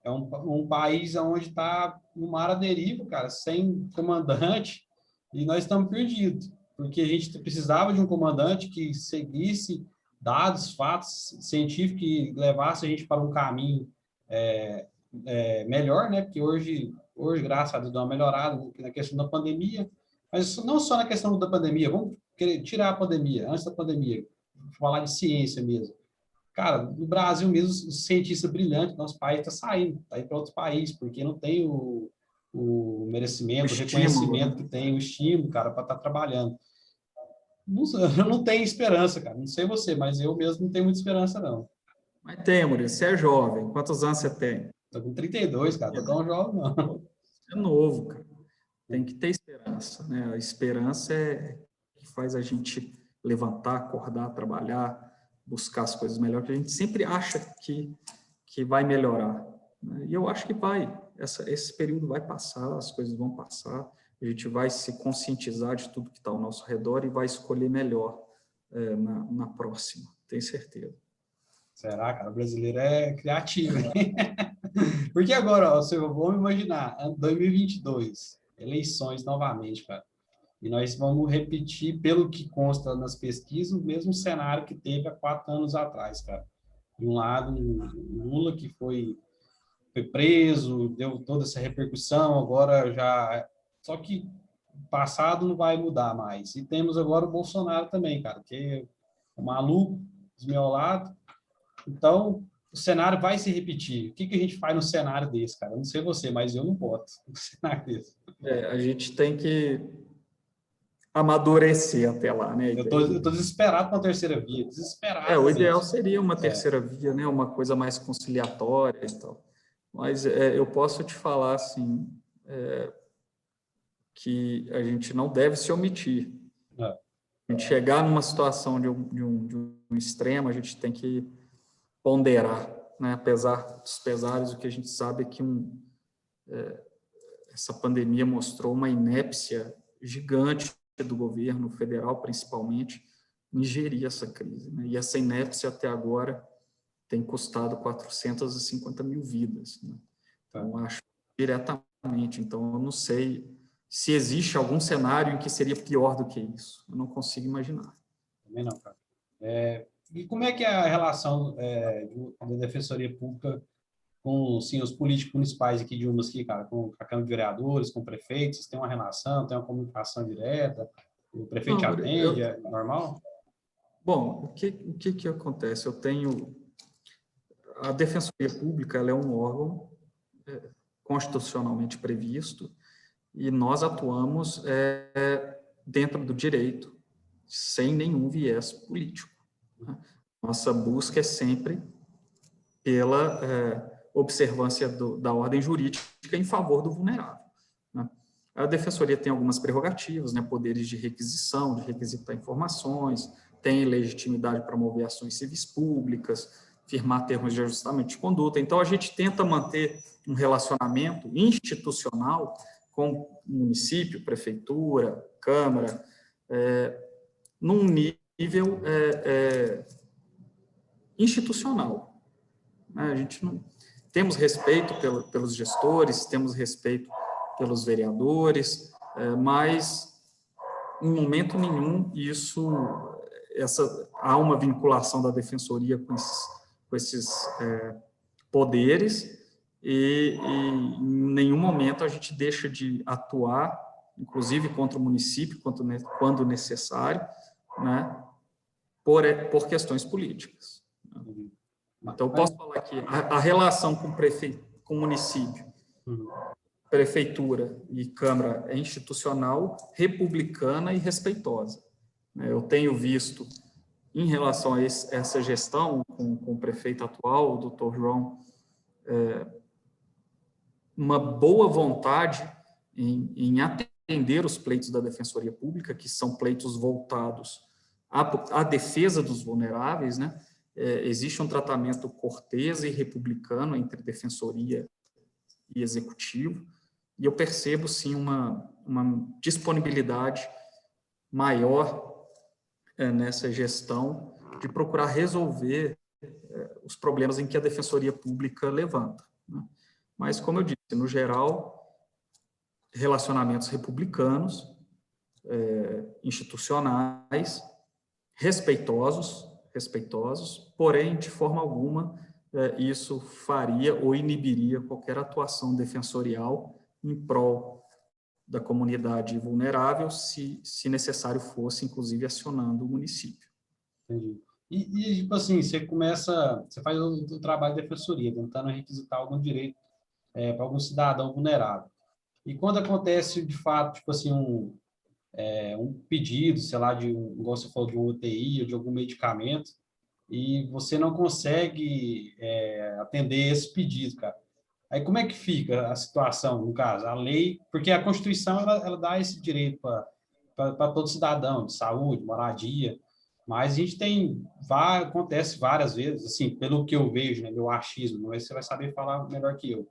é um país onde está no mar à deriva, cara, sem comandante, e nós estamos perdidos, porque a gente precisava de um comandante que seguisse dados, fatos científicos que levasse a gente para um caminho é, melhor, né? Porque hoje, graças a Deus, deu uma melhorada na questão da pandemia, mas não só na questão da pandemia, vamos querer tirar a pandemia, antes da pandemia, falar de ciência mesmo. Cara, no Brasil mesmo, os cientistas brilhantes do nosso país está saindo, está indo para outros países, porque não tem o O merecimento, o estímulo, reconhecimento que né? tem, o estímulo, cara, para estar trabalhando. Não, eu não tenho esperança, cara. Não sei você, mas eu mesmo não tenho muita esperança, não. Mas tem, Murilo, você é jovem. Quantos anos você tem? Tô com 32, cara, tô tão jovem, não. É novo, cara. Tem que ter esperança, né? A esperança é que faz a gente levantar, acordar, trabalhar, buscar as coisas melhores, que a gente sempre acha que vai melhorar, né? E eu acho que vai. Esse período vai passar, as coisas vão passar, a gente vai se conscientizar de tudo que está ao nosso redor e vai escolher melhor na próxima, tenho certeza. Será, cara? O brasileiro é criativo, hein? Porque agora, ó, vamos imaginar, 2022, eleições novamente, cara. E nós vamos repetir, pelo que consta nas pesquisas, o mesmo cenário que teve há 4 anos atrás, cara. De um lado, o Lula, que foi preso, deu toda essa repercussão, agora já. Só que o passado não vai mudar mais. E temos agora o Bolsonaro também, cara, que é um maluco, desmiolado. Então, o cenário vai se repetir. O que a gente faz no cenário desse, cara? Eu não sei você, mas eu não boto no cenário desse. A gente tem que amadurecer até lá, né? Eu tô desesperado com a terceira via, desesperado O ideal mesmo. seria uma terceira via, né? Uma coisa mais conciliatória e tal. Mas eu posso te falar, assim, que a gente não deve se omitir. É, A gente chegar numa situação de um extremo, a gente tem que ponderar, né? Apesar dos pesares, o que a gente sabe é que essa pandemia mostrou uma inépcia gigante do governo federal, principalmente, em gerir essa crise, né? E essa inépcia, até agora, tem custado 450 mil vidas, né? Então, acho diretamente. Então, eu não sei se existe algum cenário em que seria pior do que isso. Eu não consigo imaginar. também não, cara. E como é que é a relação da Defensoria Pública com, sim, os políticos municipais aqui de Umas, aqui, cara, com a Câmara de Vereadores, com prefeitos? Vocês têm uma relação, tem uma comunicação direta? O prefeito te Não, atende, é normal? bom, o que acontece? A Defensoria Pública, ela é um órgão constitucionalmente previsto e nós atuamos dentro do direito, sem nenhum viés político, né? Nossa busca é sempre pela observância da ordem jurídica em favor do vulnerável, né? A Defensoria tem algumas prerrogativas, né? Poderes de requisição, de requisitar informações, tem legitimidade para mover ações civis públicas, firmar termos de ajustamento de conduta. Então, a gente tenta manter um relacionamento institucional com o município, prefeitura, Câmara, num nível institucional. A gente não temos respeito pelos gestores, temos respeito pelos vereadores, mas em momento nenhum há uma vinculação da defensoria com esses poderes e em nenhum momento a gente deixa de atuar, inclusive contra o município, quando necessário, né, por questões políticas. Então, eu posso falar que a relação com o prefeito, com o município, prefeitura e Câmara é institucional, republicana e respeitosa. Eu tenho visto, em relação a essa gestão com o prefeito atual, o doutor João, uma boa vontade em atender os pleitos da Defensoria Pública, que são pleitos voltados à defesa dos vulneráveis, né? existe um tratamento cortês e republicano entre defensoria e executivo, e eu percebo, sim, uma disponibilidade maior nessa gestão de procurar resolver os problemas em que a defensoria pública levanta, né? Mas, como eu disse, no geral, relacionamentos republicanos, institucionais, respeitosos, porém, de forma alguma, isso faria ou inibiria qualquer atuação defensorial em prol da comunidade vulnerável, se necessário fosse, inclusive, acionando o município. Entendi. Tipo assim, você faz o trabalho de defensoria, tentando requisitar algum direito para algum cidadão vulnerável. E quando acontece, de fato, tipo assim, um pedido, sei lá, igual você falou, de um UTI ou de algum medicamento, e você não consegue atender esse pedido, cara. Aí como é que fica a situação, no caso? A lei, porque a Constituição, ela dá esse direito para todo cidadão, de saúde, moradia, mas a gente acontece várias vezes, assim, pelo que eu vejo, né, meu achismo, mas você vai saber falar melhor que eu.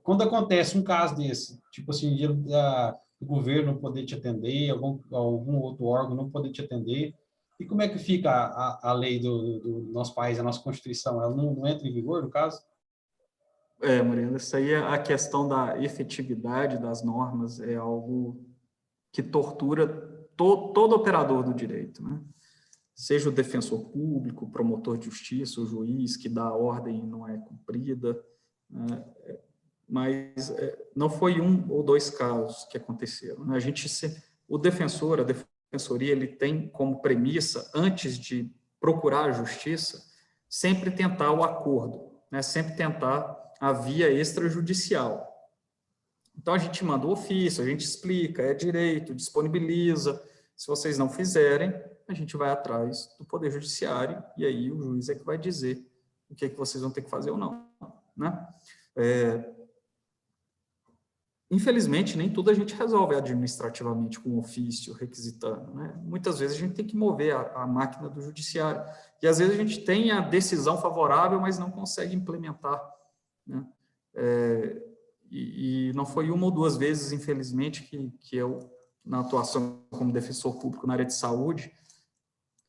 Quando acontece um caso desse, tipo assim, do governo não poder te atender, algum outro órgão não poder te atender, e como é que fica a lei do nosso país, a nossa Constituição? Ela não entra em vigor, no caso? Mariana, isso aí, a questão da efetividade das normas é algo que tortura todo operador do direito, né? Seja o defensor público, o promotor de justiça, o juiz que dá a ordem e não é cumprida, né? Mas não foi um ou dois casos que aconteceram, né? A defensoria, ele tem como premissa, antes de procurar a justiça, sempre tentar o acordo, né? Sempre tentar a via extrajudicial. Então, a gente manda o ofício, a gente explica, é direito, disponibiliza. Se vocês não fizerem, a gente vai atrás do Poder Judiciário e aí o juiz é que vai dizer o que é que vocês vão ter que fazer ou não, né? Infelizmente, nem tudo a gente resolve administrativamente com ofício, requisitando, né? Muitas vezes a gente tem que mover a máquina do judiciário. E às vezes a gente tem a decisão favorável, mas não consegue implementar, né? E não foi uma ou duas vezes, infelizmente, que eu, na atuação como defensor público na área de saúde,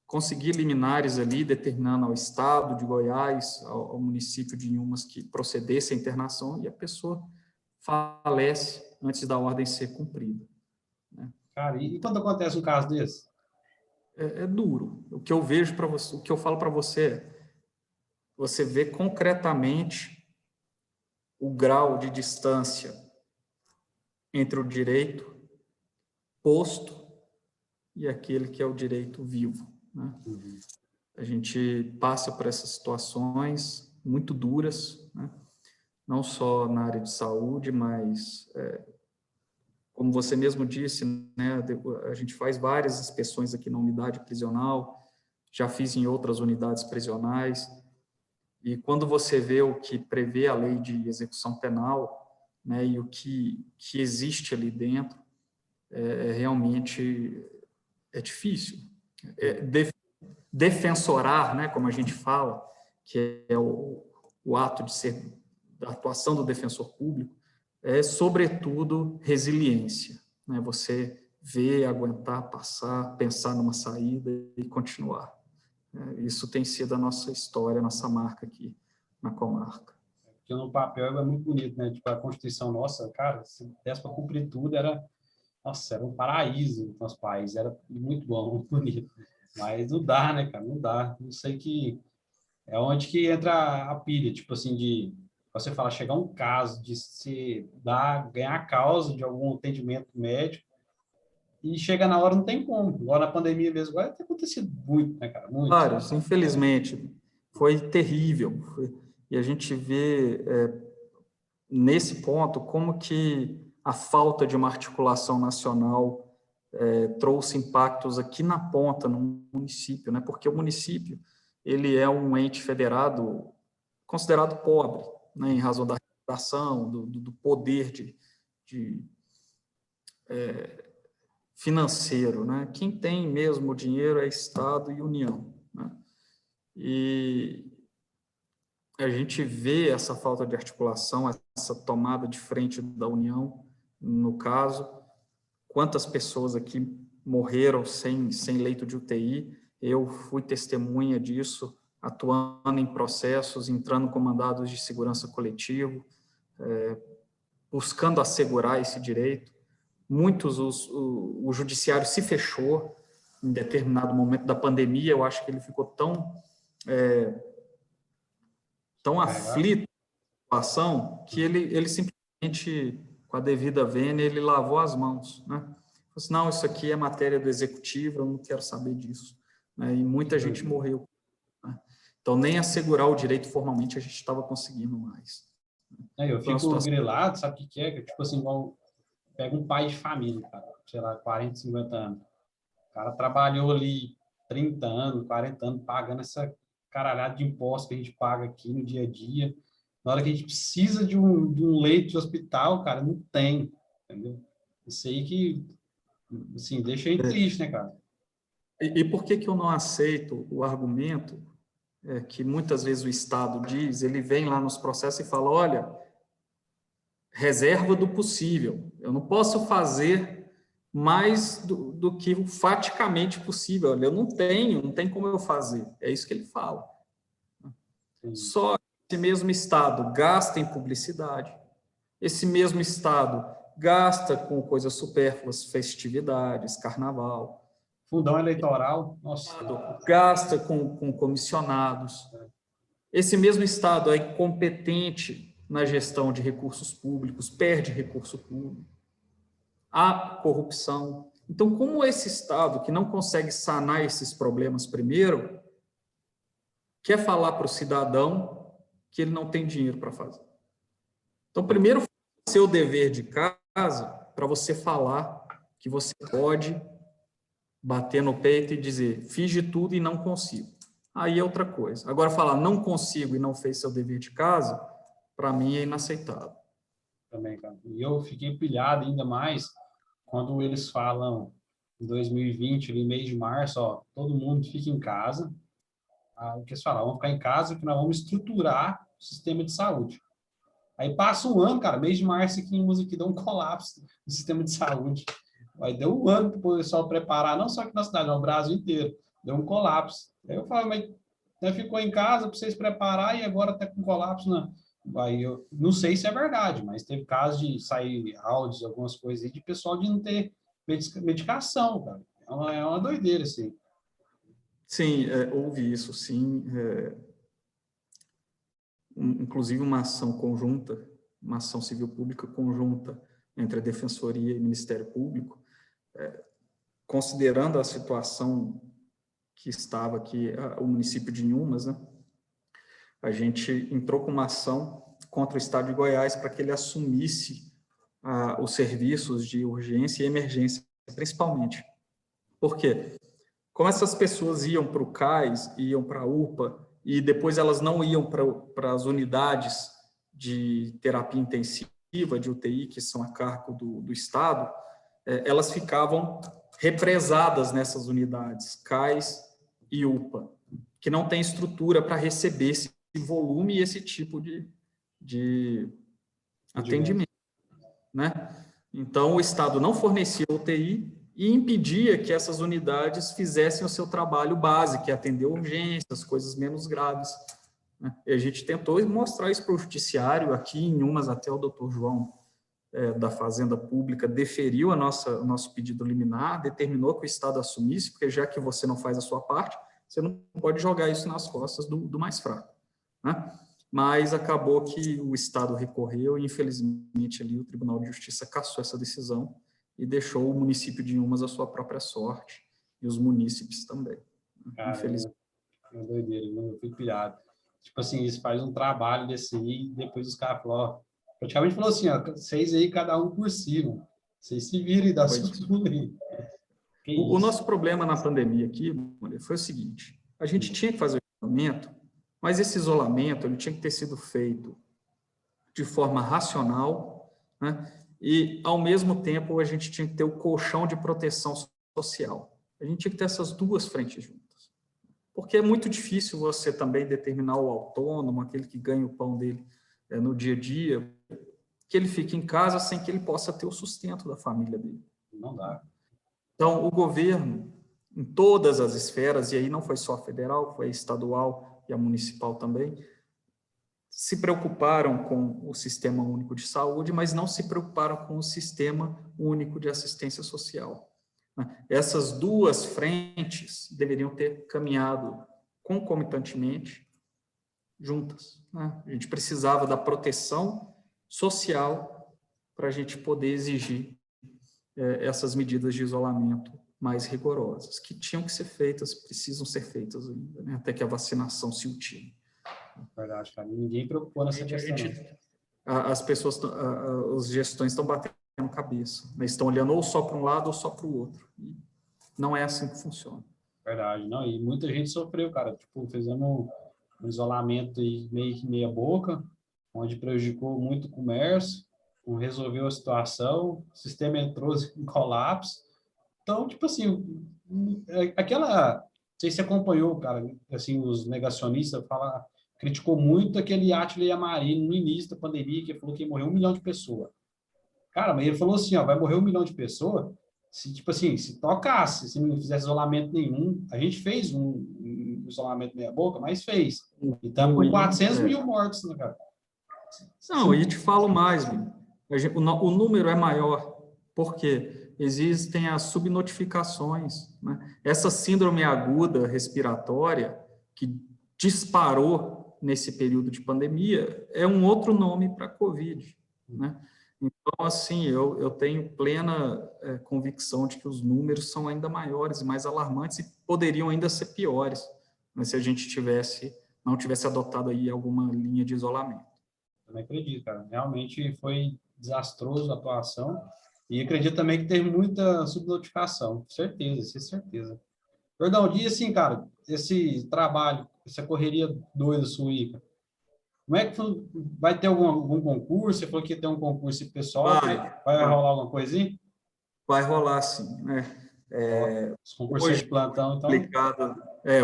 consegui liminares ali, determinando ao Estado de Goiás, ao município de Inhumas, que procedesse a internação, e a pessoa falece antes da ordem ser cumprida, né? Cara, e quando acontece um caso desse? É duro. O que eu vejo para você, o que eu falo para você é, você vê concretamente o grau de distância entre o direito posto e aquele que é o direito vivo, né? Uhum. A gente passa por essas situações muito duras, né? Não só na área de saúde, mas, como você mesmo disse, né, a gente faz várias inspeções aqui na unidade prisional, já fiz em outras unidades prisionais, e quando você vê o que prevê a lei de execução penal, né, e o que existe ali dentro, realmente difícil. Defensorar, né, como a gente fala, que é o ato de ser, da atuação do defensor público, é, sobretudo, resiliência, né? Você ver, aguentar, passar, pensar numa saída e continuar. Isso tem sido a nossa história, a nossa marca aqui na comarca. Porque no papel é muito bonito, né? Tipo, a Constituição nossa, cara, se desse para cumprir tudo, nossa, era um paraíso no nosso país, era muito bom, muito bonito. Mas não dá, né, cara? Não dá. Não sei que é onde que entra a pilha, tipo assim, de você falar, chegar um caso de ganhar a causa de algum atendimento médico e chega na hora, não tem como. Agora na pandemia mesmo, agora tem acontecido muito, né, cara? Muito. Vários, infelizmente, foi terrível. E a gente vê, nesse ponto, como que a falta de uma articulação nacional trouxe impactos aqui na ponta, no município, né? Porque o município, ele é um ente federado considerado pobre, né? Em razão da arrecadação, do poder financeiro, né? Quem tem mesmo o dinheiro é Estado e União, né? E a gente vê essa falta de articulação, essa tomada de frente da União, no caso, quantas pessoas aqui morreram sem leito de UTI, eu fui testemunha disso, atuando em processos, entrando com mandados de segurança coletivo, buscando assegurar esse direito. O judiciário se fechou em determinado momento da pandemia, eu acho que ele ficou tão aflito com a situação que ele simplesmente, com a devida vênia, ele lavou as mãos, né? Falou assim, não, isso aqui é matéria do executivo, eu não quero saber disso, né? E muita gente morreu, né? Então, nem assegurar o direito formalmente a gente estava conseguindo mais. Eu fico grilado, sabe o que é? Tipo assim, pega um pai de família, cara, sei lá, 40, 50 anos. O cara trabalhou ali 30 anos, 40 anos, pagando essa caralhada de impostos que a gente paga aqui no dia a dia. Na hora que a gente precisa de um leito de hospital, cara, não tem, entendeu? Isso aí que, assim, deixa a gente triste, né, cara? E por que eu não aceito o argumento que muitas vezes o Estado diz, ele vem lá nos processos e fala, olha, reserva do possível, eu não posso fazer mais do que o faticamente possível, olha, eu não tem como eu fazer, é isso que ele fala. Sim. Só que esse mesmo Estado gasta em publicidade, esse mesmo Estado gasta com coisas supérfluas, festividades, carnaval. Fundão eleitoral, nossa. Gasta com comissionados. Esse mesmo Estado é incompetente na gestão de recursos públicos, perde recurso público. Há corrupção. Então, como esse Estado, que não consegue sanar esses problemas primeiro, quer falar para o cidadão que ele não tem dinheiro para fazer? Então, primeiro, seu dever de casa para você falar que você pode bater no peito e dizer, fiz de tudo e não consigo. Aí é outra coisa. Agora, falar não consigo e não fez seu dever de casa, para mim é inaceitável. Também, cara. E eu fiquei pilhado ainda mais quando eles falam em 2020, ali, mês de março, ó, todo mundo fica em casa. O que eles falam, vamos ficar em casa que nós vamos estruturar o sistema de saúde. Aí passa um ano, cara, mês de março aqui em Música deu um colapso no sistema de saúde. Aí deu um ano para o pessoal preparar, não só aqui na cidade, no Brasil inteiro. Deu um colapso. Aí eu falo, mas ficou em casa para vocês preparar e agora está com colapso, né? Aí eu não sei se é verdade, mas teve casos de sair áudios, algumas coisas aí, de pessoal de não ter medicação, cara. É uma doideira, assim. Sim, houve isso, sim. Inclusive uma ação conjunta, uma ação civil pública conjunta entre a Defensoria e o Ministério Público, considerando a situação que estava aqui, o município de Inhumas, né? A gente entrou com uma ação contra o Estado de Goiás para que ele assumisse os serviços de urgência e emergência, principalmente. Por quê? Como essas pessoas iam para o CAIS, iam para a UPA, e depois elas não iam para as unidades de terapia intensiva, de UTI, que são a cargo do Estado, elas ficavam represadas nessas unidades, CAIS e UPA, que não tem estrutura para receber esse volume e esse tipo de atendimento, né? Então, o Estado não fornecia UTI e impedia que essas unidades fizessem o seu trabalho básico, que é atender urgências, coisas menos graves, né? E a gente tentou mostrar isso para o judiciário, aqui em Umas, até o doutor João, da Fazenda Pública, deferiu o nosso pedido liminar, determinou que o Estado assumisse, porque já que você não faz a sua parte, você não pode jogar isso nas costas do mais fraco, né? Mas acabou que o Estado recorreu e, infelizmente, ali o Tribunal de Justiça cassou essa decisão e deixou o município de Inhumas à sua própria sorte, e os munícipes também. Cara, infelizmente. É doideira, eu fico pilhado. Tipo assim, eles fazem um trabalho desse aí, e depois os caras falam, ó, praticamente falou assim, ó, vocês aí, cada um por si, mano. Vocês se viram e dá seu pulo aí. O nosso problema na pandemia aqui foi o seguinte, a gente tinha que fazer o isolamento, mas esse isolamento ele tinha que ter sido feito de forma racional, né? E, ao mesmo tempo, a gente tinha que ter o colchão de proteção social. A gente tinha que ter essas duas frentes juntas. porque é muito difícil você também determinar o autônomo, aquele que ganha o pão dele no dia a dia, que ele fique em casa sem que ele possa ter o sustento da família dele. Não dá. Então, o governo, em todas as esferas, e aí não foi só a federal, foi a estadual e a municipal também, se preocuparam com o Sistema Único de Saúde, mas não se preocuparam com o Sistema Único de Assistência Social. Essas duas frentes deveriam ter caminhado concomitantemente, juntas. A gente precisava da proteção social para a gente poder exigir essas medidas de isolamento mais rigorosas, que tinham que ser feitas, precisam ser feitas ainda, né, até que a vacinação se ultime. Verdade, cara. Ninguém preocupou nessa questão. As pessoas, as gestões estão batendo cabeça, né? Estão olhando ou só para um lado ou só para o outro. E não é assim que funciona. Verdade, não. E muita gente sofreu, cara. Tipo, fizemos um isolamento aí meio que meia boca, onde prejudicou muito o comércio, não resolveu a situação, o sistema entrou em colapso. Então, tipo assim, aquela, não sei se você acompanhou, cara, assim, os negacionistas criticou muito aquele Átila Yamarino no início da pandemia, que falou que ia morrer 1 milhão de pessoas. Cara, mas ele falou assim, ó, vai morrer 1 milhão de pessoas se, tipo assim, se tocasse, se não fizesse isolamento nenhum. A gente fez um isolamento meia boca, mas fez. E estamos com 400 mil mortos, né, cara? Não, e te falo mais, o número é maior, porque existem as subnotificações, né? Essa síndrome aguda respiratória, que disparou nesse período de pandemia, é um outro nome para a Covid, né? Então, assim, eu tenho plena convicção de que os números são ainda maiores e mais alarmantes e poderiam ainda ser piores, né, se a gente não tivesse adotado aí alguma linha de isolamento. Também acredito, cara. Realmente foi desastroso a atuação. E acredito também que teve muita subnotificação. Certeza, isso é certeza. Jordão, diz assim, cara, esse trabalho, essa correria doida sua aí, cara, como é que vai ter algum concurso? Você falou que ia ter um concurso pessoal, vai rolar alguma coisinha? Vai rolar, sim, né? Os concursos de plantão, então.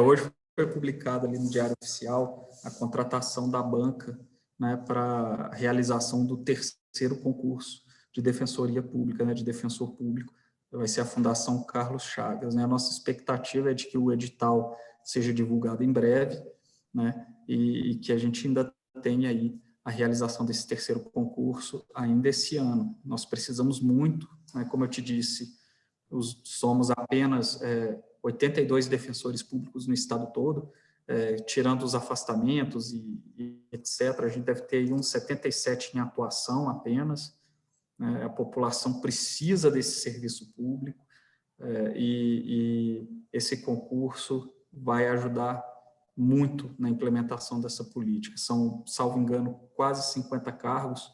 Hoje foi publicado ali no Diário Oficial a contratação da banca, né, para a realização do terceiro concurso de defensoria pública, né, de defensor público. Vai ser a Fundação Carlos Chagas, né? A nossa expectativa é de que o edital seja divulgado em breve, né, e que a gente ainda tenha aí a realização desse terceiro concurso ainda esse ano. Nós precisamos muito, né, como eu te disse, somos apenas 82 defensores públicos no estado todo, tirando os afastamentos e etc. A gente deve ter aí uns 77 em atuação apenas, né? A população precisa desse serviço público, e esse concurso vai ajudar muito na implementação dessa política. São, salvo engano, quase 50 cargos,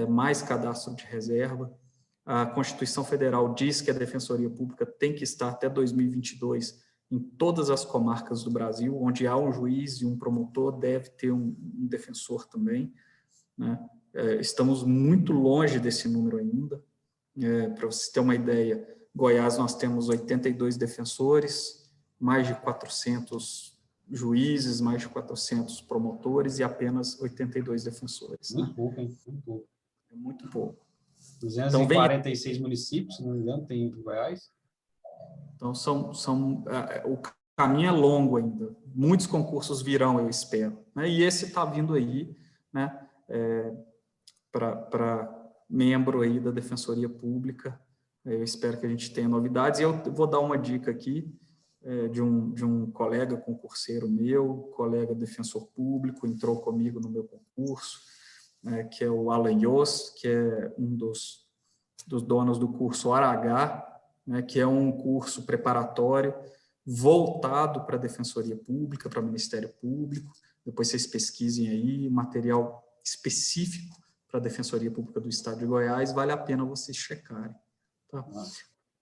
mais cadastro de reserva. A Constituição Federal diz que a Defensoria Pública tem que estar até 2022 em todas as comarcas do Brasil, onde há um juiz e um promotor, deve ter um defensor também, né? Estamos muito longe desse número ainda. Para você ter uma ideia, Goiás nós temos 82 defensores, mais de 400 juízes, mais de 400 promotores e apenas 82 defensores. Muito pouco, hein? Muito pouco. É muito pouco. 246 municípios, se não me engano, tem em Goiás. Então, o caminho é longo ainda. Muitos concursos virão, eu espero, né? E esse está vindo aí, né, para membro aí da Defensoria Pública. Eu espero que a gente tenha novidades. E eu vou dar uma dica aqui de um colega concurseiro meu, colega defensor público, entrou comigo no meu concurso, que é o Alan Yos, que é um dos donos do curso ARH, né, que é um curso preparatório voltado para a Defensoria Pública, para o Ministério Público. Depois vocês pesquisem aí, material específico para a Defensoria Pública do Estado de Goiás, vale a pena vocês checarem. Tá?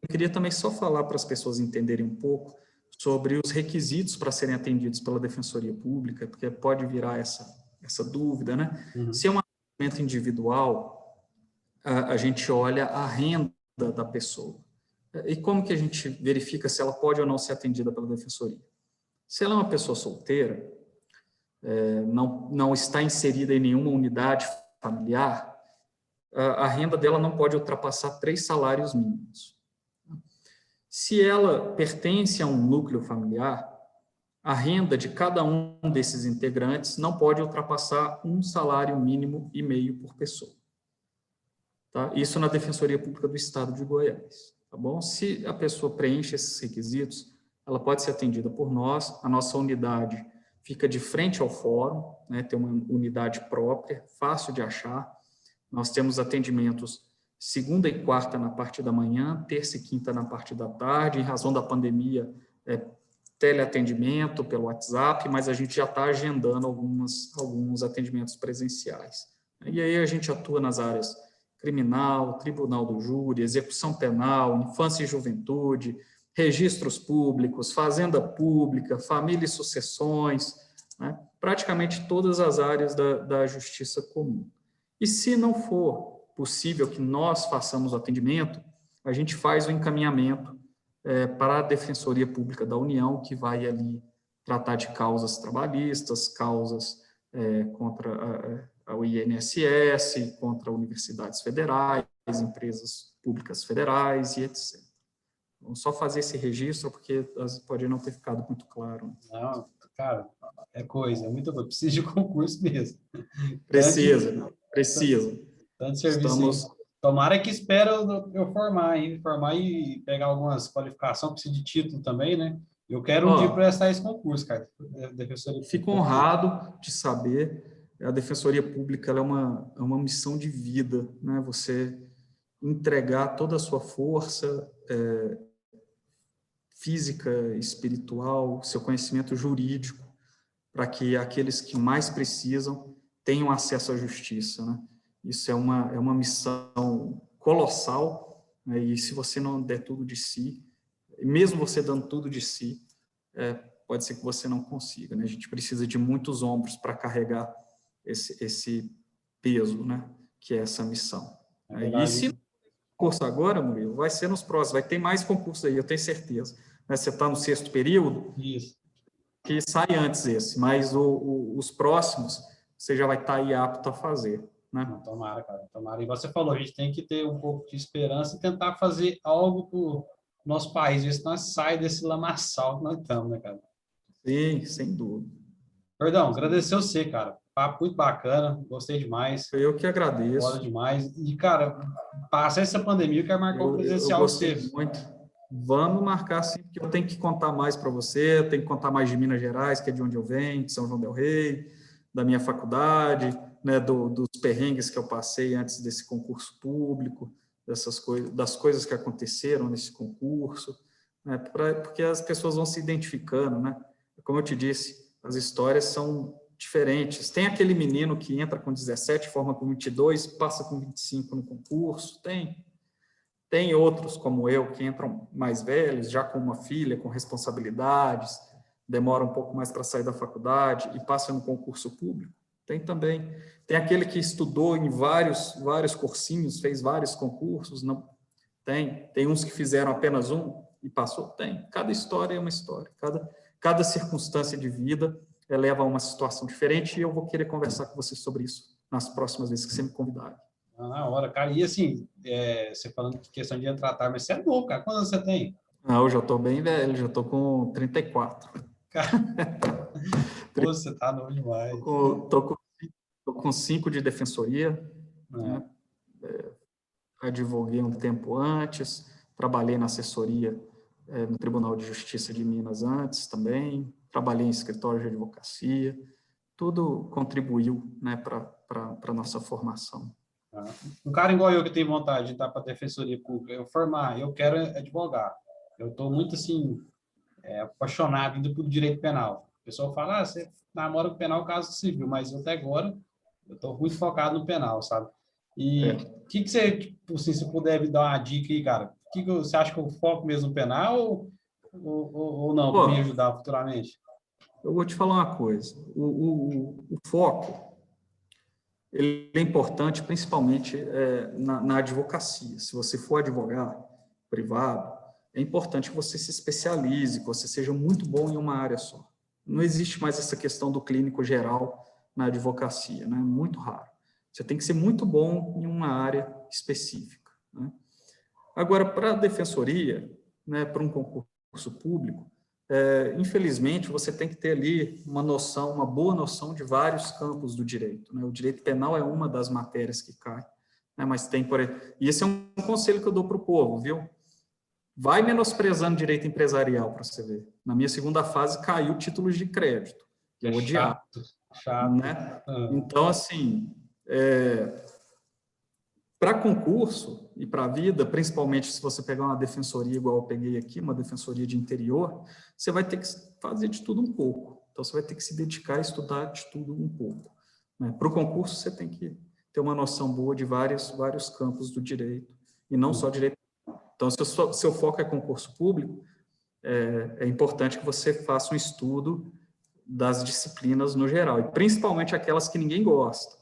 Eu queria também só falar para as pessoas entenderem um pouco sobre os requisitos para serem atendidos pela Defensoria Pública, porque pode virar essa dúvida, né? Uhum. Se é um atendimento individual, a gente olha a renda da pessoa. E como que a gente verifica se ela pode ou não ser atendida pela Defensoria? Se ela é uma pessoa solteira, não está inserida em nenhuma unidade familiar, a renda dela não pode ultrapassar 3 salários mínimos. Se ela pertence a um núcleo familiar, a renda de cada um desses integrantes não pode ultrapassar 1,5 salário mínimo por pessoa. Tá? Isso na Defensoria Pública do Estado de Goiás. Tá bom? Se a pessoa preenche esses requisitos, ela pode ser atendida por nós. A nossa unidade fica de frente ao fórum, né? Tem uma unidade própria, fácil de achar. Nós temos atendimentos segunda e quarta na parte da manhã, terça e quinta na parte da tarde. Em razão da pandemia, teleatendimento pelo WhatsApp, mas a gente já está agendando alguns atendimentos presenciais. E aí a gente atua nas áreas criminal, tribunal do júri, execução penal, infância e juventude, registros públicos, fazenda pública, família e sucessões, né? Praticamente todas as áreas da justiça comum. E se não for possível que nós façamos o atendimento, a gente faz o encaminhamento para a Defensoria Pública da União, que vai ali tratar de causas trabalhistas, causas contra o INSS, contra universidades federais, empresas públicas federais e etc. Vamos só fazer esse registro, porque pode não ter ficado muito claro. Não, cara, é muita coisa. Precisa de concurso mesmo. Precisa. Tanto serviço aí. Tomara que espera eu formar e pegar algumas qualificações, precisa de título também, né? Eu quero um dia prestar esse concurso, cara. Fico honrado de saber. A Defensoria Pública ela é uma missão de vida, né? Você entregar toda a sua força física, espiritual, seu conhecimento jurídico, para que aqueles que mais precisam tenham acesso à justiça, né? Isso é uma missão colossal, né? E se você não der tudo de si, mesmo você dando tudo de si, pode ser que você não consiga, né? A gente precisa de muitos ombros para carregar esse peso, né? Que é essa missão. E se não concurso agora, Murilo, vai ser nos próximos, vai ter mais concursos aí, eu tenho certeza. Você está no 6º período, isso, que sai antes esse, mas os próximos você já vai estar aí apto a fazer, né? Não, tomara, cara, tomara. E você falou, a gente tem que ter um pouco de esperança e tentar fazer algo para o nosso país, ver se nós sai desse lamaçal que nós estamos, né, cara? Sim, sem dúvida. Perdão, agradecer você, cara. Papo muito bacana, gostei demais. Eu que agradeço. Foda demais. E, cara, passa essa pandemia, eu quero marcar o presencial. Eu gostei muito. Vamos marcar sim, porque eu tenho que contar mais para você, eu tenho que contar mais de Minas Gerais, que é de onde eu venho, de São João del Rei, da minha faculdade, né, dos perrengues que eu passei antes desse concurso público, das coisas que aconteceram nesse concurso, né, porque as pessoas vão se identificando, né? Como eu te disse, as histórias são diferentes. Tem aquele menino que entra com 17, forma com 22, passa com 25 no concurso, tem outros como eu que entram mais velhos, já com uma filha, com responsabilidades, demoram um pouco mais para sair da faculdade e passam no concurso público. Tem também. Tem aquele que estudou em vários cursinhos, fez vários concursos, não tem uns que fizeram apenas um e passou, tem. Cada história é uma história, cada circunstância de vida leva a uma situação diferente e eu vou querer conversar com você sobre isso nas próximas vezes que você me convidar. Na hora, cara. E assim, você falando de questão de tratar, mas você é novo, cara. Quantos você tem? Eu já estou bem velho, já estou com 34. Cara, pô, você tá novo demais. Estou com 5 de defensoria, né? Advoguei um tempo antes, trabalhei na assessoria no Tribunal de Justiça de Minas antes também, trabalhei em escritório de advocacia, tudo contribuiu, né, para a nossa formação. Um cara igual eu que tem vontade de estar para a Defensoria Pública, eu quero advogar. Eu estou muito, assim, apaixonado ainda por direito penal. O pessoal fala, você namora com penal caso civil, mas até agora eu estou muito focado no penal, sabe? E o que você, tipo, assim, se puder me dar uma dica aí, cara, que você acha que eu foco mesmo no penal ou não, para me ajudar futuramente? Eu vou te falar uma coisa, o foco, ele é importante principalmente na advocacia. Se você for advogado privado, é importante que você se especialize, que você seja muito bom em uma área só. não existe mais essa questão do clínico geral na advocacia, né? Muito raro. Você tem que ser muito bom em uma área específica, né? Agora, para a defensoria, né, para um concurso público, infelizmente, você tem que ter ali uma noção, uma boa noção de vários campos do direito, né? O direito penal é uma das matérias que cai, né? Mas tem, e esse é um conselho que eu dou para o povo, viu? Vai menosprezando direito empresarial para você ver. Na minha segunda fase, caiu títulos de crédito. Eu odiava. Chato. Né? Então, assim, para concurso e para a vida, principalmente se você pegar uma defensoria igual eu peguei aqui, uma defensoria de interior, você vai ter que fazer de tudo um pouco. Então, você vai ter que se dedicar a estudar de tudo um pouco, né? Para o concurso, você tem que ter uma noção boa de vários campos do direito, e não só direito. Então, se o seu foco é concurso público, é importante que você faça um estudo das disciplinas no geral, e principalmente aquelas que ninguém gosta,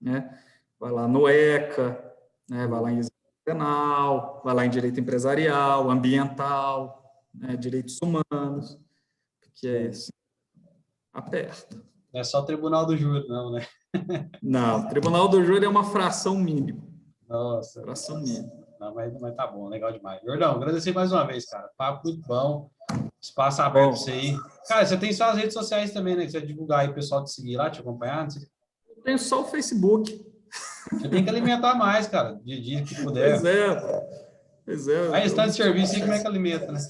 né? Vai lá no ECA, né? Vai lá em exercício penal, vai lá em direito empresarial, ambiental, né? Direitos humanos, porque é esse. Aperta. Não é só o Tribunal do Júri, não, né? Não, o Tribunal do Júri é uma fração mínima. Nossa. Fração mínima. Não, mas tá bom, legal demais. Jordão, agradecer mais uma vez, cara. Papo muito bom. Espaço aberto pra você aí. Cara, você tem só as redes sociais também, né? Que você vai divulgar aí o pessoal te seguir lá, te acompanhar. Eu tenho só o Facebook. Você tem que alimentar mais, cara, de dia que puder. Pois é. Aí, estando de serviço aí, como é que alimenta, né?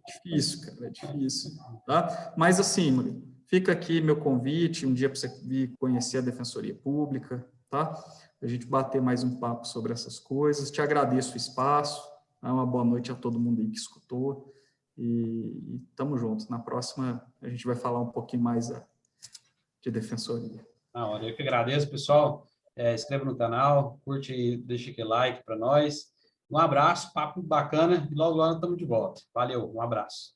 Difícil, cara, é difícil. Tá? Mas assim, Murilo, fica aqui meu convite, um dia para você vir conhecer a Defensoria Pública, tá? A gente bater mais um papo sobre essas coisas. Te agradeço o espaço. Uma boa noite a todo mundo aí que escutou. E estamos juntos. Na próxima, a gente vai falar um pouquinho mais de defensoria. Na hora, eu que agradeço, pessoal. Inscreva no canal, curte e deixa aquele like para nós. Um abraço, papo bacana e logo estamos de volta. Valeu, um abraço.